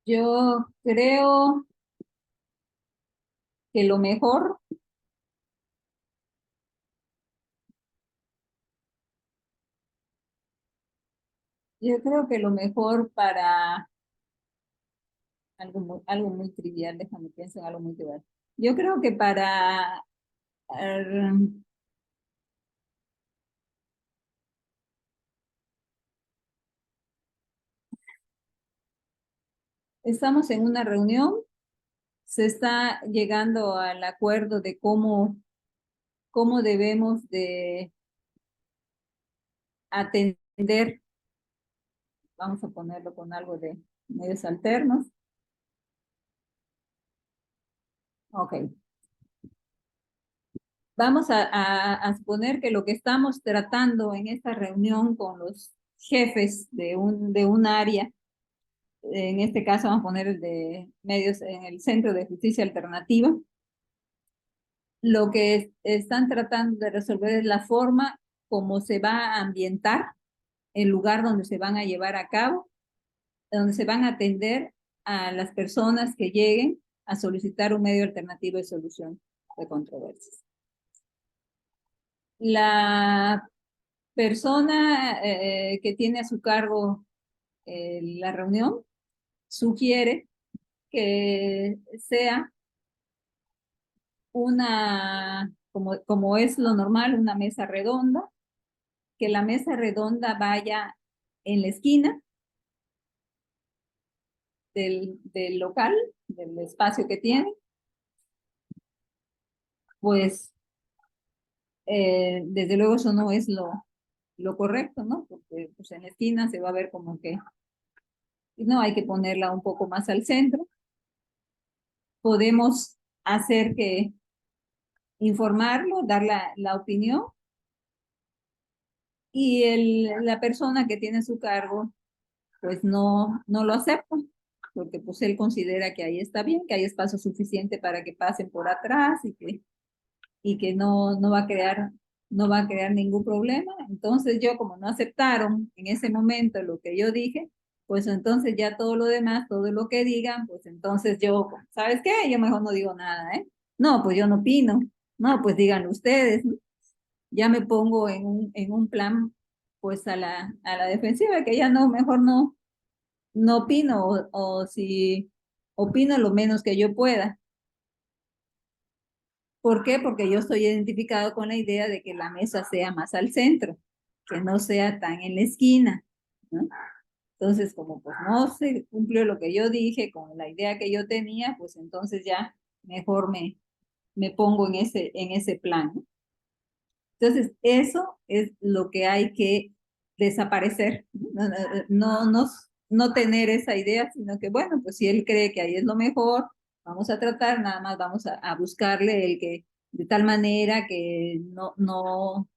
Yo creo que lo mejor para algo muy trivial, déjame pensar en algo muy trivial. Yo creo que eh, estamos en una reunión, se está llegando al acuerdo de cómo debemos de atender, vamos a ponerlo con algo de medios alternos. Ok. Vamos a suponer que lo que estamos tratando en esta reunión con los jefes de un área, en este caso vamos a poner el de medios en el Centro de Justicia Alternativa, lo que están tratando de resolver es la forma como se va a ambientar el lugar donde se van a llevar a cabo, donde se van a atender a las personas que lleguen a solicitar un medio alternativo de solución de controversias. La persona que tiene a su cargo la reunión sugiere que sea como es lo normal, una mesa redonda, que la mesa redonda vaya en la esquina del local, del espacio que tiene, pues desde luego eso no es lo correcto, ¿no? Porque pues, en la esquina se va a ver como que no, hay que ponerla un poco más al centro. Podemos hacer que informarlo, dar la opinión, y la persona que tiene su cargo pues no lo acepta, porque pues él considera que ahí está bien, que hay espacio suficiente para que pasen por atrás y que no va a crear ningún problema. Entonces yo, como no aceptaron en ese momento lo que yo dije, pues entonces ya todo lo demás, todo lo que digan, pues entonces yo, ¿sabes qué? Yo mejor no digo nada, ¿eh? No, pues yo no opino. No, pues díganlo ustedes, ¿no? Ya me pongo en un plan pues a la defensiva, que ya no, mejor no opino, o si opino lo menos que yo pueda. ¿Por qué? Porque yo estoy identificado con la idea de que la mesa sea más al centro, que no sea tan en la esquina, ¿no? Entonces, como pues no se cumplió lo que yo dije con la idea que yo tenía, pues entonces ya mejor me pongo en ese plan, ¿no? Entonces, eso es lo que hay que desaparecer, ¿no? No tener esa idea, sino que, bueno, pues si él cree que ahí es lo mejor, vamos a tratar, nada más vamos a buscarle el que, de tal manera que no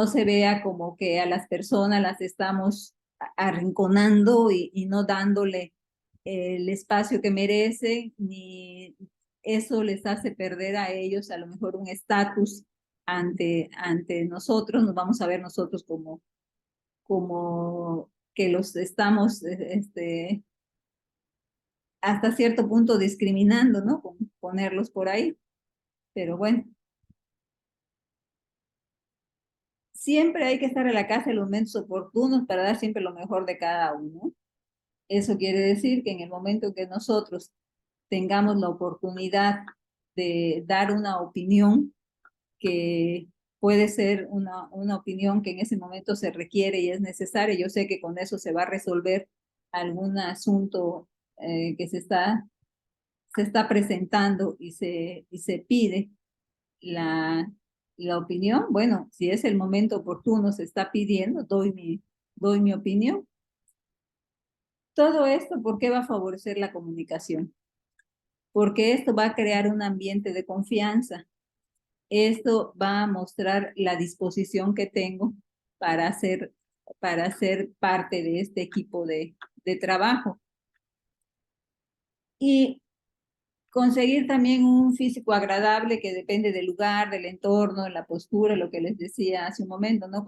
se vea como que a las personas las estamos arrinconando y no dándole el espacio que merecen, ni eso les hace perder a ellos a lo mejor un estatus ante nosotros. Nos vamos a ver nosotros como que los estamos hasta cierto punto discriminando, ¿no? Con ponerlos por ahí. Pero bueno, siempre hay que estar en la casa en los momentos oportunos para dar siempre lo mejor de cada uno. Eso quiere decir que en el momento que nosotros tengamos la oportunidad de dar una opinión, que puede ser una opinión que en ese momento se requiere y es necesaria, yo sé que con eso se va a resolver algún asunto que se está presentando y se pide la opinión. Bueno, si es el momento oportuno, se está pidiendo, doy mi opinión. Todo esto, ¿por qué va a favorecer la comunicación? Porque esto va a crear un ambiente de confianza. Esto va a mostrar la disposición que tengo para ser parte de este equipo de trabajo. Y conseguir también un físico agradable que depende del lugar, del entorno, la postura, lo que les decía hace un momento, ¿no?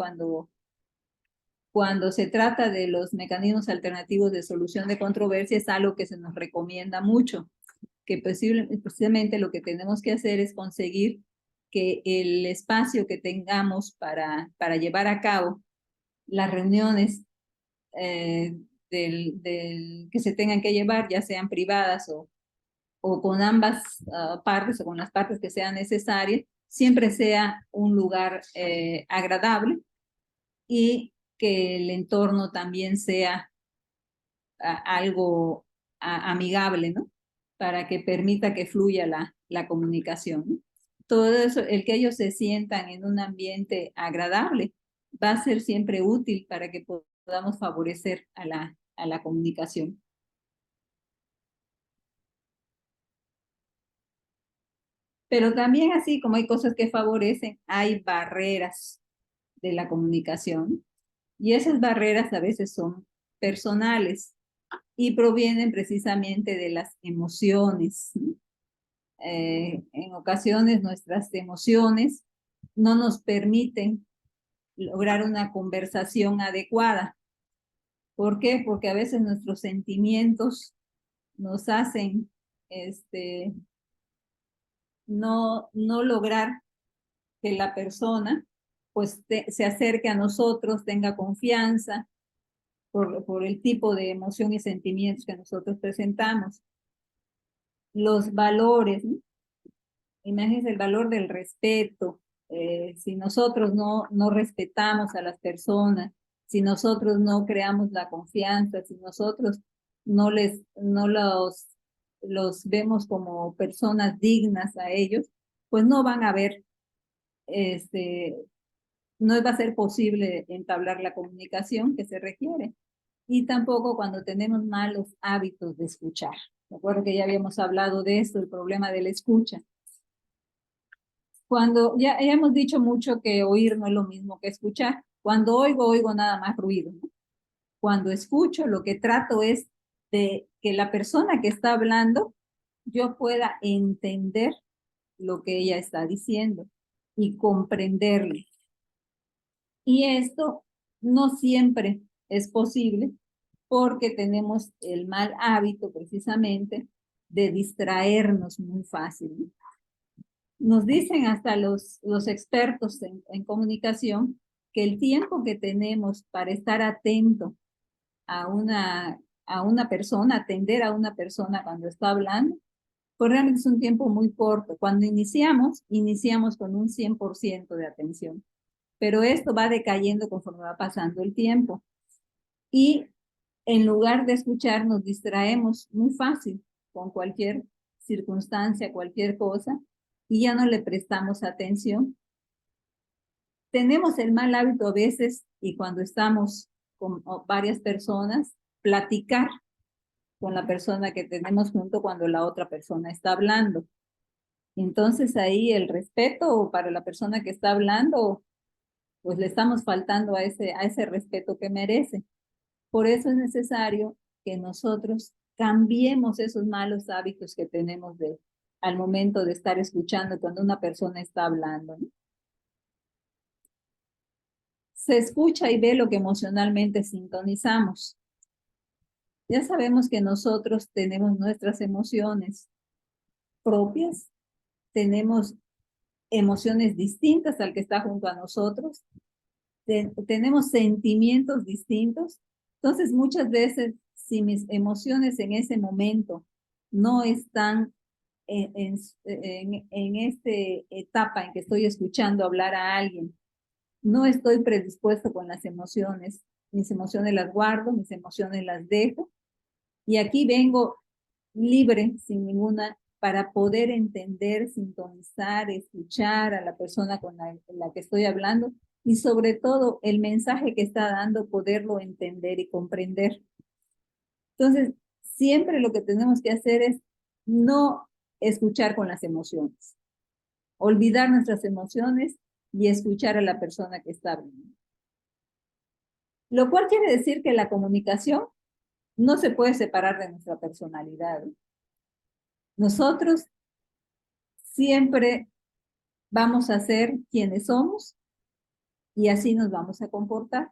Cuando se trata de los mecanismos alternativos de solución de controversias, es algo que se nos recomienda mucho, que precisamente lo que tenemos que hacer es conseguir que el espacio que tengamos para llevar a cabo las reuniones que se tengan que llevar, ya sean privadas o con ambas partes o con las partes que sean necesarias, siempre sea un lugar agradable y que el entorno también sea algo amigable, ¿no? Para que permita que fluya la comunicación, ¿no? Todo eso, el que ellos se sientan en un ambiente agradable, va a ser siempre útil para que podamos favorecer a la comunicación. Pero también, así como hay cosas que favorecen, hay barreras de la comunicación, y esas barreras a veces son personales y provienen precisamente de las emociones, ¿no? En ocasiones nuestras emociones no nos permiten lograr una conversación adecuada. ¿Por qué? Porque a veces nuestros sentimientos nos hacen no lograr que la persona pues se acerque a nosotros, tenga confianza por el tipo de emoción y sentimientos que nosotros presentamos. Los valores, ¿no? Imagínense el valor del respeto, si nosotros no respetamos a las personas, si nosotros no creamos la confianza, si nosotros no los vemos como personas dignas a ellos, pues no van a ver, no va a ser posible entablar la comunicación que se requiere. Y tampoco cuando tenemos malos hábitos de escuchar. Recuerdo que ya habíamos hablado de esto, el problema de la escucha. Cuando ya hemos dicho mucho que oír no es lo mismo que escuchar. Cuando oigo nada más ruido, ¿no? Cuando escucho, lo que trato es de que la persona que está hablando, yo pueda entender lo que ella está diciendo y comprenderle. Y esto no siempre es posible porque tenemos el mal hábito precisamente de distraernos muy fácil. Nos dicen hasta los expertos en comunicación que el tiempo que tenemos para estar atento a una persona, atender a una persona cuando está hablando, pues realmente es un tiempo muy corto. Cuando iniciamos con un 100% de atención. Pero esto va decayendo conforme va pasando el tiempo. Y en lugar de escuchar, nos distraemos muy fácil con cualquier circunstancia, cualquier cosa, y ya no le prestamos atención. Tenemos el mal hábito a veces, y cuando estamos con varias personas, platicar con la persona que tenemos junto cuando la otra persona está hablando. Entonces ahí el respeto para la persona que está hablando, pues le estamos faltando a ese respeto que merece. Por eso es necesario que nosotros cambiemos esos malos hábitos que tenemos al momento de estar escuchando cuando una persona está hablando, ¿no? Se escucha y ve lo que emocionalmente sintonizamos. Ya sabemos que nosotros tenemos nuestras emociones propias, tenemos emociones distintas al que está junto a nosotros, tenemos sentimientos distintos. Entonces, muchas veces, si mis emociones en ese momento no están en esta etapa en que estoy escuchando hablar a alguien, no estoy predispuesto con las emociones, mis emociones las guardo, mis emociones las dejo, y aquí vengo libre, sin ninguna, para poder entender, sintonizar, escuchar a la persona con la que estoy hablando, y sobre todo el mensaje que está dando, poderlo entender y comprender. Entonces, siempre lo que tenemos que hacer es no escuchar con las emociones, olvidar nuestras emociones y escuchar a la persona que está hablando. Lo cual quiere decir que la comunicación no se puede separar de nuestra personalidad. Nosotros siempre vamos a ser quienes somos y así nos vamos a comportar.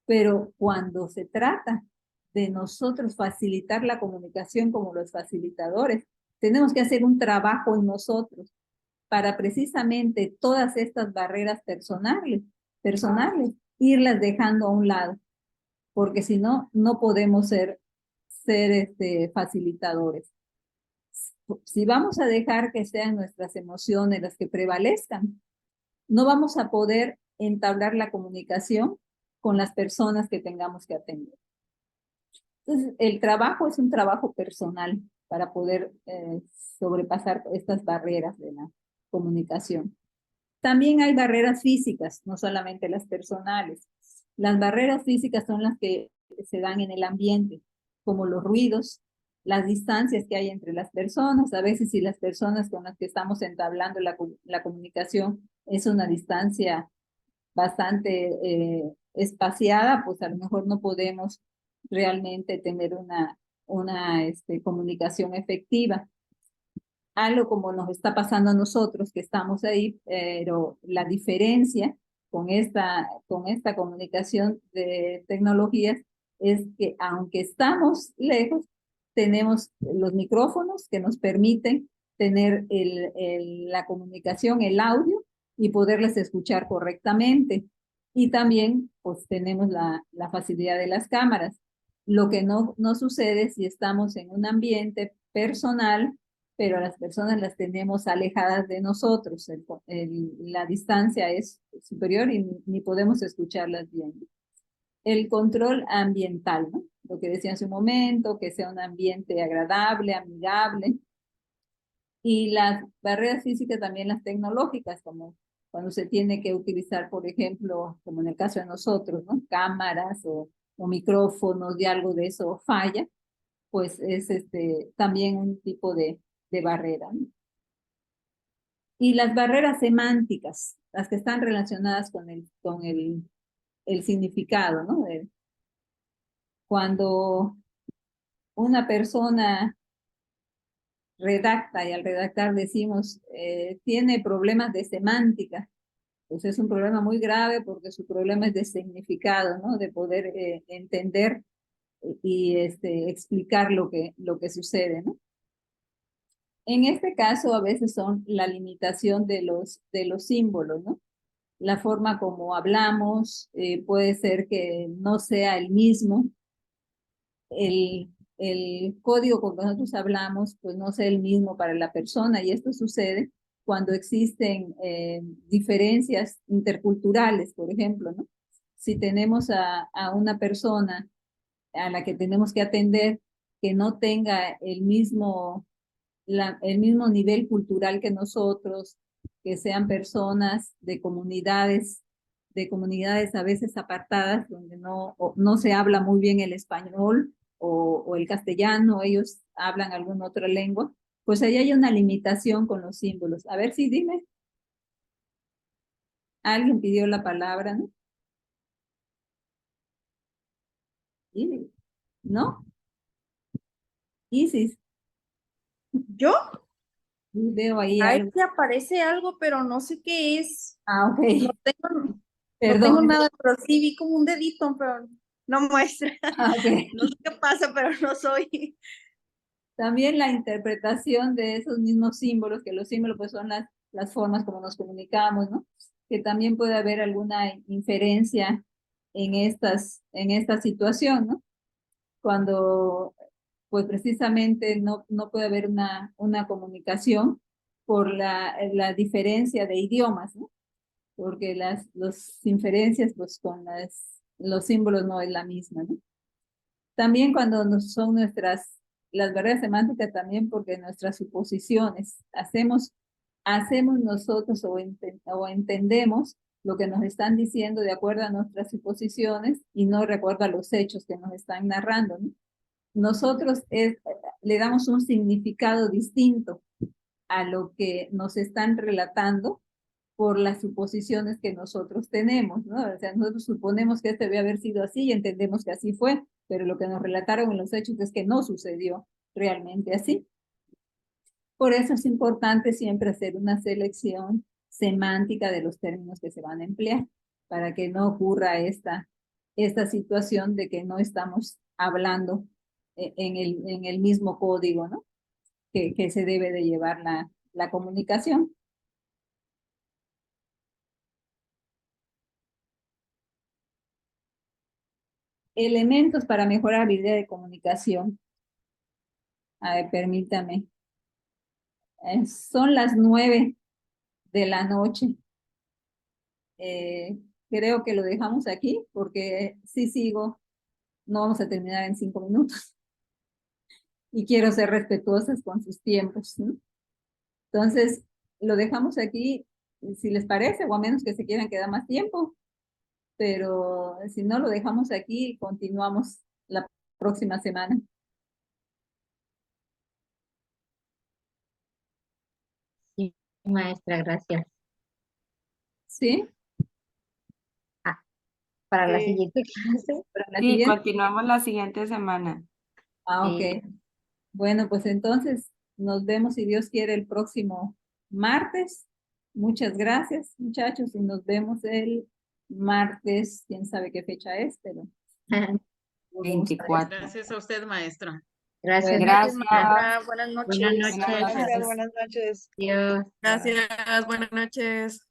Pero cuando se trata de nosotros facilitar la comunicación como los facilitadores, tenemos que hacer un trabajo en nosotros para precisamente todas estas barreras personales, irlas dejando a un lado, porque si no, no podemos ser facilitadores. Si vamos a dejar que sean nuestras emociones las que prevalezcan, no vamos a poder entablar la comunicación con las personas que tengamos que atender. Entonces, el trabajo es un trabajo personal para poder sobrepasar estas barreras de la comunicación. También hay barreras físicas, no solamente las personales. Las barreras físicas son las que se dan en el ambiente, como los ruidos, las distancias que hay entre las personas. A veces si las personas con las que estamos entablando la comunicación es una distancia bastante espaciada, pues a lo mejor no podemos realmente tener una comunicación efectiva. Algo como nos está pasando a nosotros que estamos ahí, pero la diferencia con esta comunicación de tecnologías es que aunque estamos lejos, tenemos los micrófonos que nos permiten tener la comunicación, el audio, y poderles escuchar correctamente. Y también pues tenemos la facilidad de las cámaras. Lo que no sucede si estamos en un ambiente personal pero a las personas las tenemos alejadas de nosotros, la distancia es superior y ni podemos escucharlas bien. El control ambiental, ¿no? Lo que decía hace un momento, que sea un ambiente agradable, amigable. Y las barreras físicas también las tecnológicas, como cuando se tiene que utilizar, por ejemplo, como en el caso de nosotros, ¿no? Cámaras o micrófonos y algo de eso falla, pues es también un tipo de barrera, ¿no? Y las barreras semánticas, las que están relacionadas con el significado, ¿no? Cuando una persona redacta y al redactar decimos, tiene problemas de semántica, pues es un problema muy grave porque su problema es de significado, ¿no? De poder entender y explicar lo que sucede, ¿no? En este caso a veces son la limitación de los símbolos, ¿no? La forma como hablamos puede ser que no sea el mismo, el código con que nosotros hablamos pues no sea el mismo para la persona, y esto sucede cuando existen diferencias interculturales, por ejemplo, ¿no? Si tenemos a una persona a la que tenemos que atender que no tenga el mismo nivel cultural que nosotros, que sean personas de comunidades a veces apartadas, donde no se habla muy bien el español o el castellano, ellos hablan alguna otra lengua, pues ahí hay una limitación con los símbolos. A ver si dime. Alguien pidió la palabra, ¿no? ¿No? Isis, ¿Yo? veo ahí Ahí algo. sí aparece algo, pero no sé qué es. Ah, ok. No tengo Perdón. nada, pero sí vi como un dedito, pero no muestra. Ah, ok. No sé qué pasa, pero no soy. También la interpretación de esos mismos símbolos, que los símbolos pues son las formas como nos comunicamos, ¿no? Que también puede haber alguna inferencia en esta situación, ¿no? Cuando pues precisamente no puede haber una comunicación por la diferencia de idiomas, ¿no? Porque las inferencias pues con los símbolos no es la misma, ¿no? También cuando son las barreras semánticas también porque nuestras suposiciones, hacemos nosotros o entendemos lo que nos están diciendo de acuerdo a nuestras suposiciones y no recuerda los hechos que nos están narrando, ¿no? Nosotros le damos un significado distinto a lo que nos están relatando por las suposiciones que nosotros tenemos, ¿no? O sea, nosotros suponemos que debe haber sido así y entendemos que así fue, pero lo que nos relataron en los hechos es que no sucedió realmente así. Por eso es importante siempre hacer una selección semántica de los términos que se van a emplear, para que no ocurra esta situación de que no estamos hablando en el mismo código, ¿no? Que se debe de llevar la comunicación. Elementos para mejorar la habilidad de comunicación. A ver, permítame. Son las 9 de la noche. Creo que lo dejamos aquí porque si sigo, no vamos a terminar en 5 minutos. Y quiero ser respetuosas con sus tiempos, ¿no? Entonces, lo dejamos aquí, si les parece, o a menos que se quieran quedar más tiempo. Pero si no, lo dejamos aquí y continuamos la próxima semana. Sí, maestra, gracias. ¿Sí? Para la Sí. siguiente clase. ¿Para la Sí, siguiente? continuamos la siguiente semana. Ah, ok. Sí. Bueno, pues entonces nos vemos, si Dios quiere, el próximo martes. Muchas gracias, muchachos, y nos vemos el martes. Quién sabe qué fecha es, pero nos vemos para eso. 24. Gracias a usted, maestra. Gracias. Bueno, Gracias. Buenas noches. Buenas Buenas noches. noches. Buenas noches. Dios. Gracias, buenas noches.